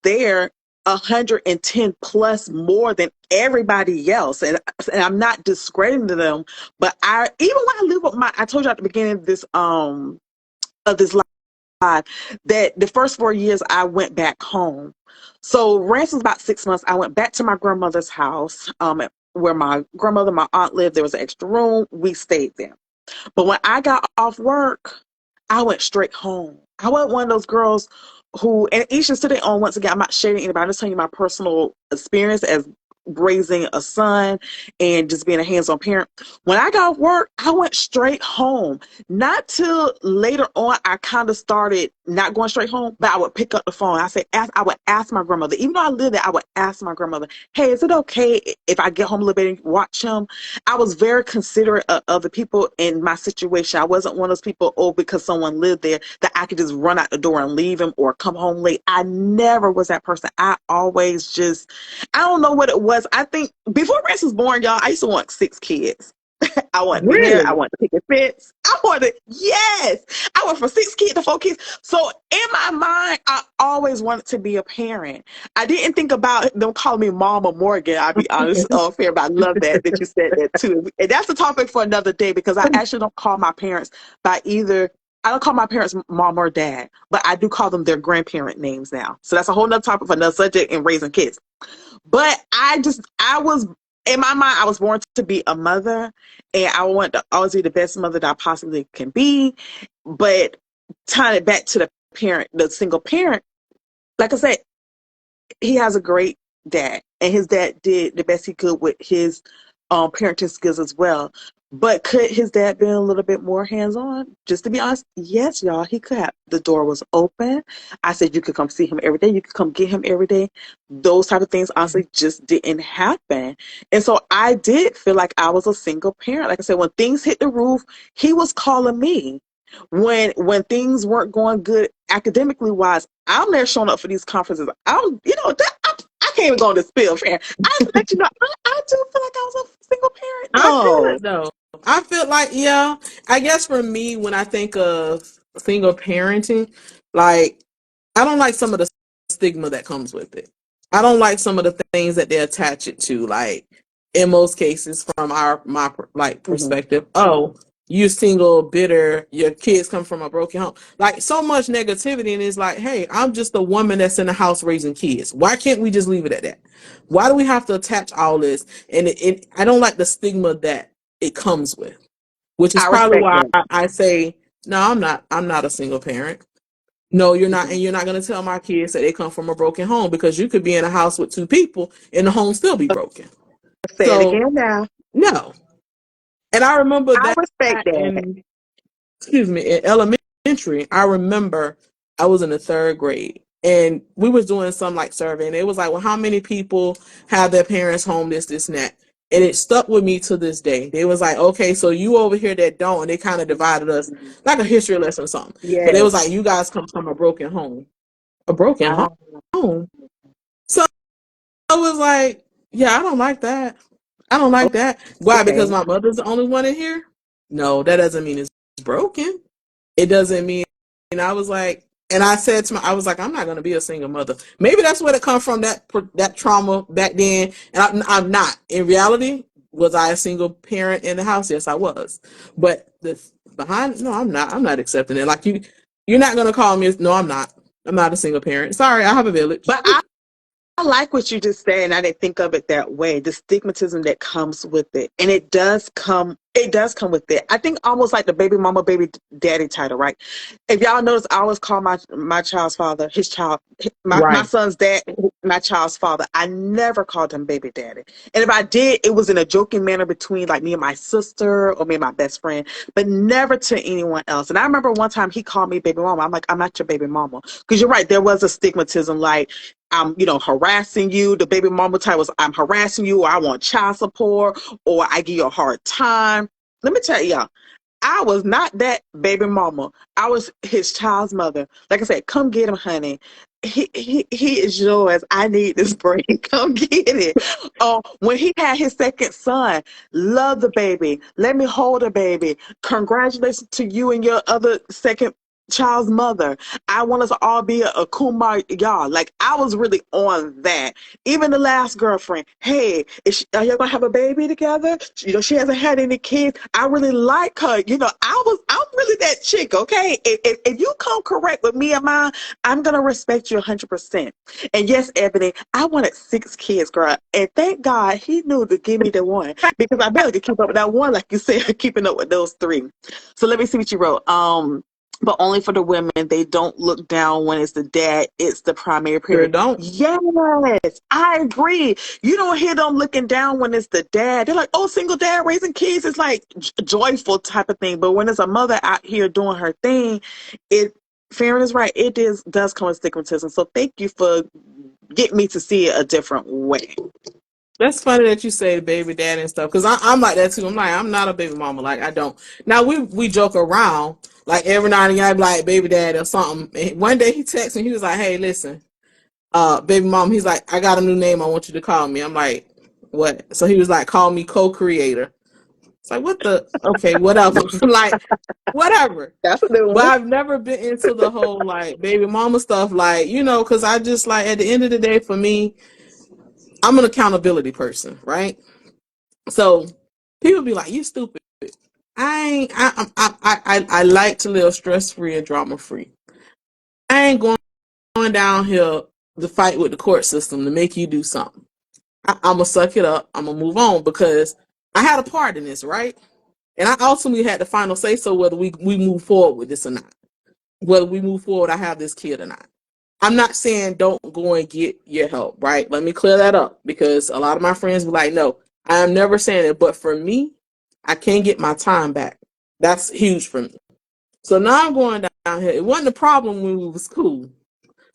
there 110 plus more than everybody else. And I'm not discrediting them, but even when I live with I told you at the beginning of this live that the first 4 years I went back home. So Rance was about 6 months. I went back to my grandmother's house, where my grandmother, my aunt lived. There was an extra room. We stayed there. But when I got off work, I went straight home. I wasn't one of those girls who, and each is today on, once again, I'm not shading anybody. I'm just telling you my personal experience as raising a son and just being a hands-on parent. When I got off work, I went straight home. Not till later on, I kind of started not going straight home, but I would pick up the phone. I would ask my grandmother, even though I lived there, I would ask my grandmother, hey, is it okay if I get home a little bit and watch him? I was very considerate of the people in my situation. I wasn't one of those people, because someone lived there, that I could just run out the door and leave him or come home late. I never was that person. I always just, I don't know what it was. I think before Rance was born, y'all, I used to want 6 kids. I wanted to be here. I wanted to pick fits. Yes. I went from 6 kids to 4 kids. So in my mind, I always wanted to be a parent. I didn't think about them calling me Mama Morgan. I'll be honest, fair, but I love that you said that too. And that's a topic for another day, because I actually don't call my parents by either. I don't call my parents mom or dad, but I do call them their grandparent names now. So that's a whole nother topic for another subject in raising kids. But I was, in my mind, I was born to be a mother, and I want to always be the best mother that I possibly can be. But tying it back to the single parent, like I said, he has a great dad, and his dad did the best he could with his parenting skills as well. But could his dad been a little bit more hands-on? Just to be honest, yes, y'all, he could have. The door was open. I said you could come see him every day. You could come get him every day. Those type of things honestly just didn't happen. And so I did feel like I was a single parent. Like I said, when things hit the roof, he was calling me. When things weren't going good academically wise, I'm there showing up for these conferences. I can't even go on the spill, friend. I let you know, I do feel like I was a single parent. I feel it though. I feel like, yeah, I guess for me, when I think of single parenting, like, I don't like some of the stigma that comes with it. I don't like some of the things that they attach it to. Like, in most cases, from my perspective, oh, you single, bitter, your kids come from a broken home. Like, so much negativity, and it's like, hey, I'm just a woman that's in the house raising kids. Why can't we just leave it at that? Why do we have to attach all this? And I don't like the stigma that it comes with, which is probably why I say, no, I'm not a single parent. No, you're not. And you're not going to tell my kids that they come from a broken home, because you could be in a house with 2 people and the home still be broken. Say it again now. No. And I remember I that respect that. in elementary, I remember I was in the 3rd grade, and we was doing some like survey, and it was like, well, how many people have their parents home, this, and that? And it stuck with me to this day. They was like, okay, so you over here that don't, and they kind of divided us like a history lesson or something. Yes. But it was like, you guys come from a broken home. A broken home. So I was like, yeah, I don't like that. I don't like that. Why? Okay. Because my mother's the only one in here? No, that doesn't mean it's broken. It doesn't mean, and I was like, and I said to I was like, I'm not going to be a single mother. Maybe that's where it comes from, that trauma back then. And I'm not. In reality, was I a single parent in the house? Yes, I was. But no, I'm not. I'm not accepting it. Like, you're not going to call me. No, I'm not. I'm not a single parent. Sorry, I have a village. But I like what you just said, and I didn't think of it that way. The stigmatism that comes with it, and it does come It does come with it. I think almost like the baby mama, baby daddy title, right? If y'all notice, I always call my child's father his child, my Right. son's dad, my child's father. I never called him baby daddy. And if I did, it was in a joking manner between like me and my sister or me and my best friend, but never to anyone else. And I remember one time he called me baby mama. I'm like, I'm not your baby mama. Because you're right, there was a stigmatism like, I'm, harassing you. The baby mama type was, I'm harassing you, or I want child support, or I give you a hard time. Let me tell y'all, I was not that baby mama. I was his child's mother. Like I said, come get him, honey. He is yours. I need this brain. Come get it. When he had his second son, love the baby. Let me hold the baby. Congratulations to you and your other second child's mother. I want us to all be a kumbaya. Like I was really on that. Even the last girlfriend, hey, are you gonna have a baby together? She hasn't had any kids. I really like her. I'm really that chick. Okay, if you come correct with me and mine, I'm gonna respect you 100%. And yes, Ebony, I wanted 6 kids, girl, and thank God he knew to give me the one because I barely could keep up with that one, like you said, keeping up with those 3. So let me see what you wrote. But only for the women. They don't look down when it's the dad. It's the primary Sure parent. don't. Yes, I agree. You don't hear them looking down when it's the dad. They're like, oh, single dad raising kids is like joyful type of thing. But when it's a mother out here doing her thing, Farron is right. It does come with stigmatism. So thank you for getting me to see it a different way. That's funny that you say baby daddy and stuff, because I'm like that too. I'm like, I'm not a baby mama. Like, I don't. Now, we joke around, like, every now and again, I be like, baby daddy or something. And one day he texted me, he was like, hey, listen, baby mom, he's like, I got a new name I want you to call me. I'm like, what? So he was like, call me co-creator. It's like, what the? Okay, whatever. Like, whatever. That's a new But one. I've never been into the whole, like, baby mama stuff, like, because I just, like, at the end of the day, for me, I'm an accountability person, right? So people be like, "You stupid." I ain't. I like to live stress free and drama free. I ain't going down here to fight with the court system to make you do something. I'm gonna suck it up. I'm gonna move on because I had a part in this, right? And I ultimately had the final say so whether we move forward with this or not. Whether we move forward, I have this kid or not. I'm not saying don't go and get your help, right? Let me clear that up because a lot of my friends be like, no, I am never saying it. But for me, I can't get my time back. That's huge for me. So now I'm going down here. It wasn't a problem when we was cool.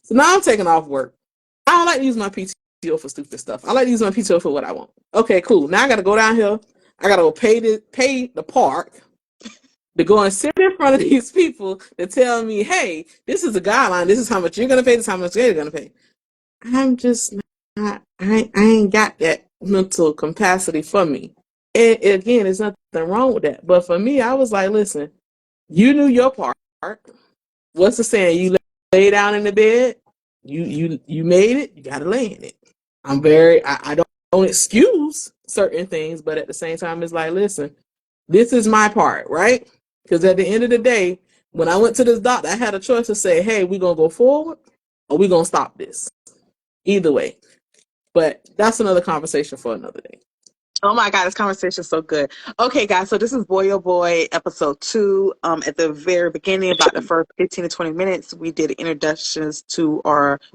So now I'm taking off work. I don't like to use my PTO for stupid stuff. I like to use my PTO for what I want. Okay, cool. Now I got to go down here. I got to go pay the park to go and sit in front of these people to tell me, hey, this is a guideline. This is how much you're going to pay. This is how much they're going to pay. I'm just not, I ain't got that mental capacity for me. And again, there's nothing wrong with that. But for me, I was like, listen, you knew your part. What's the saying? You lay down in the bed, you made it, you got to lay in it. I don't excuse certain things, but at the same time, it's like, listen, this is my part, right? Because at the end of the day, when I went to this doctor, I had a choice to say, hey, we're going to go forward or we're going to stop this. Either way. But that's another conversation for another day. Oh my God, this conversation is so good. Okay, guys, so this is Boy Oh Boy episode 2. At the very beginning, about the first 15 to 20 minutes, we did introductions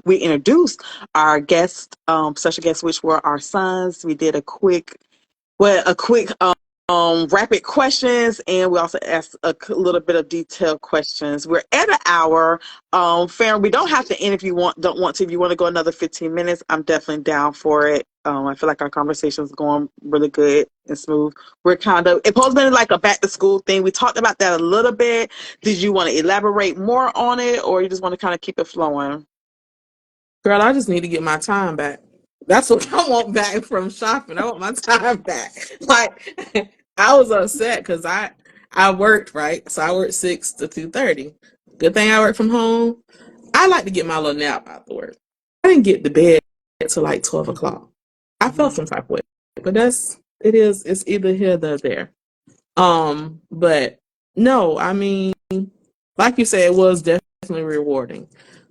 we introduced our guests, special guests, which were our sons. We did a quick rapid questions, and we also asked a little bit of detailed questions. We're at an hour. Farron, we don't have to end if you don't want to. If you want to go another 15 minutes, I'm definitely down for it. I feel like our conversation is going really good and smooth. It's supposed to be like a back to school thing. We talked about that a little bit. Did you want to elaborate more on it, or you just want to kind of keep it flowing? Girl, I just need to get my time back. That's what I want back from shopping. I want my time back. Like, I was upset because I worked, right? So I worked 6 to 2:30. Good thing I work from home. I like to get my little nap after work. I didn't get to bed till like 12 o'clock. I felt some type of way, but it's either here or there. But no, I mean, like you said, it was definitely rewarding.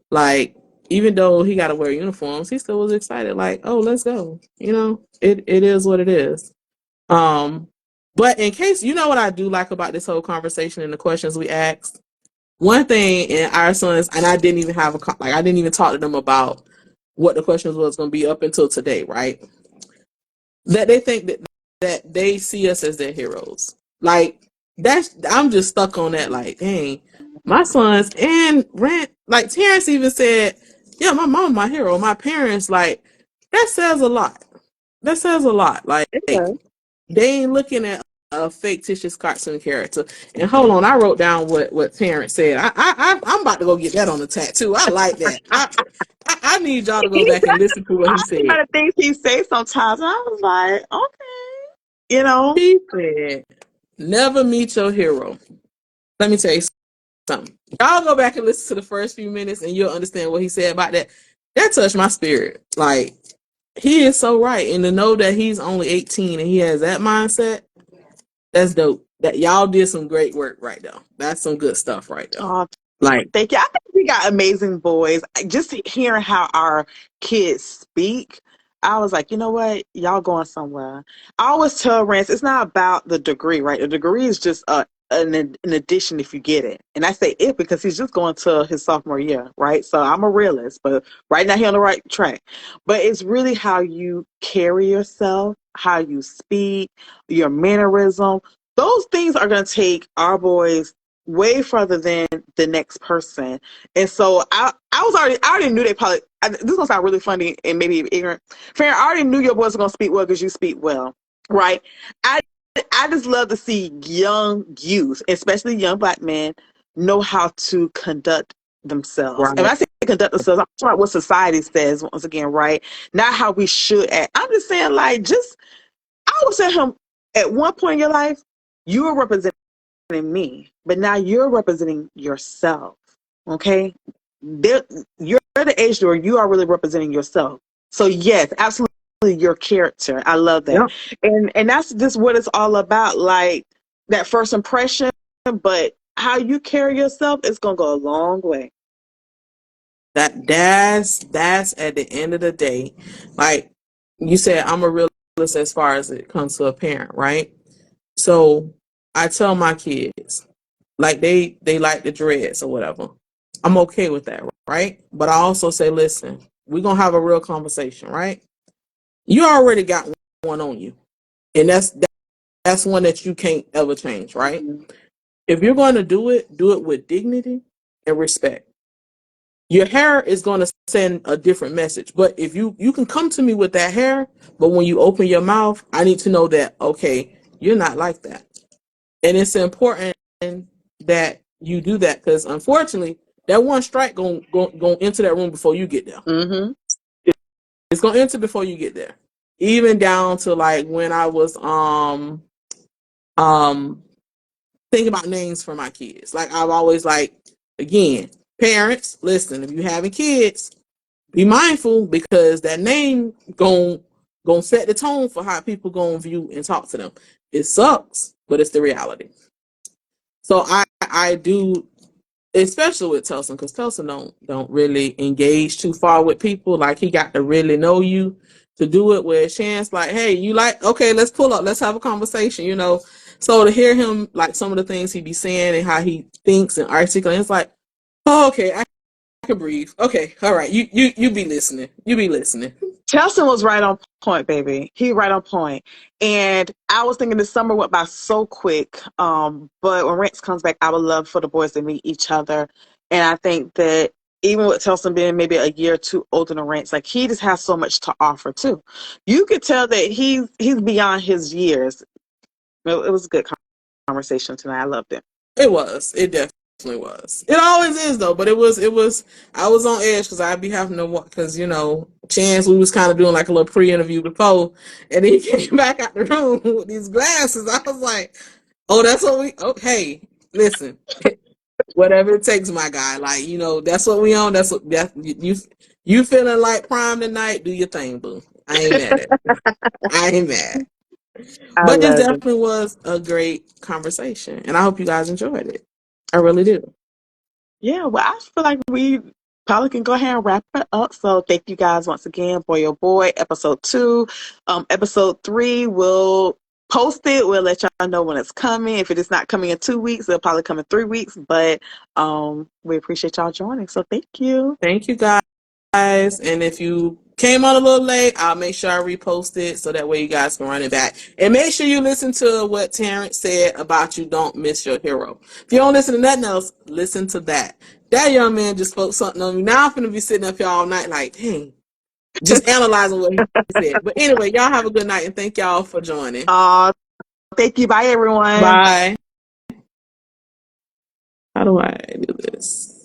Like, even though he got to wear uniforms, he still was excited. Like, oh, let's go. It is what it is. But in case, you know what I do like about this whole conversation and the questions we asked? One thing in our sons, and I didn't even have I didn't even talk to them about what the questions was going to be up until today, right? That they think that they see us as their heroes. Like, I'm just stuck on that. Like, dang, my sons and Rant, like Terrence even said, yeah, my mom, my hero, my parents, like, that says a lot. That says a lot. Like, Yeah. they ain't looking at a fictitious cartoon character. And hold on, I wrote down what Terrence said. I'm about to go get that on the tattoo. I like that. I need y'all to go back and listen to what he I think said. about the things he say sometimes. I was like, okay, you know. He said, never meet your hero. Let me tell you something. Y'all go back and listen to the first few minutes and you'll understand what he said about that. That touched my spirit. Like, he is so right. And to know that he's only 18 and he has that mindset, that's dope. That y'all did some great work right there. That's some good stuff right there. Oh, Like, thank you. I think we got amazing boys. Just hearing how our kids speak, I was like, you know what? Y'all going somewhere. I always tell Rance, it's not about the degree, right? The degree is just an addition if you get it. And I say it because he's just going to his sophomore year, right? So I'm a realist, but right now he's on the right track. But it's really how you carry yourself, how you speak, your mannerism. Those things are going to take our boys way further than the next person. And so I already knew they probably, this is gonna sound really funny and maybe ignorant. Farron, I already knew your boys were gonna speak well because you speak well, right? I just love to see young youth, especially young Black men, know how to conduct themselves. And when I say conduct themselves, I'm talking about what society says once again, right? Not how we should act. I'm just saying, like, I would say him at one point in your life, you were representing me, but now you're representing yourself. Okay, you're the age where you are really representing yourself. So yes, absolutely, your character. I love that, and that's just what it's all about. Like that first impression, but how you carry yourself is gonna go a long way. that's at the end of the day. Like you said, I'm a realist as far as it comes to a parent, right? So I tell my kids, like they like the dreads or whatever. I'm okay with that, right? But I also say, listen, we're gonna have a real conversation, right? You already got one on you, and that's one that you can't ever change, right? If you're going to do it with dignity and respect. Your hair is going to send a different message, but if you can come to me with that hair, but when you open your mouth, I need to know that, okay, you're not like that. And it's important that you do that because unfortunately, that one strike going into that room before you get there. Mm-hmm. It's going to enter before you get there. Even down to like when I was thinking about names for my kids. Like I've always like, again, parents, listen, if you having kids, be mindful because that name gon' set the tone for how people gonna view and talk to them. It sucks, but it's the reality. So I do, especially with Telson, because Telson don't really engage too far with people. Like he got to really know you to do it with a chance. Like, hey, you like, okay, let's pull up, let's have a conversation, you know. So to hear him like some of the things he be saying and how he thinks and articulates, it's like, oh, okay, I can breathe. Okay, all right, you be listening, you be listening. Telson was right on point, baby. He right on point. And I was thinking the summer went by so quick. But when Rance comes back, I would love for the boys to meet each other. And I think that even with Telson being maybe a year or two older than Rance, like he just has so much to offer too. You could tell that he's beyond his years. It was a good conversation tonight. I loved it. It definitely was. It always is though, but it was. I was on edge because I'd be having to walk because you know, Chance. We was kind of doing like a little pre-interview before, and then he came back out the room with these glasses. I was like, oh, that's what we. Oh, hey, listen, whatever it takes, my guy. Like you know, that's what we on. That's what you feeling like prime tonight. Do your thing, boo. I ain't mad at it. I ain't mad. I But this love it. definitely was a great conversation, and I hope you guys enjoyed it. I really do. Yeah, well, I feel like we probably can go ahead and wrap it up. So thank you guys once again, Boy Oh Boy, episode 2. Episode 3 will post it. We'll let y'all know when it's coming. If it is not coming in 2 weeks, it'll probably come in 3 weeks. But we appreciate y'all joining. So thank you. Thank you, guys. And if you came on a little late, I'll make sure I repost it so that way you guys can run it back. And make sure you listen to what Terrence said about you don't miss your hero. If you don't listen to nothing else, listen to that. That young man just spoke something on me. Now I'm going to be sitting up here all night like, dang, just analyzing what he said. But anyway, y'all have a good night and thank y'all for joining. Thank you. Bye, everyone. Bye. How do I do this?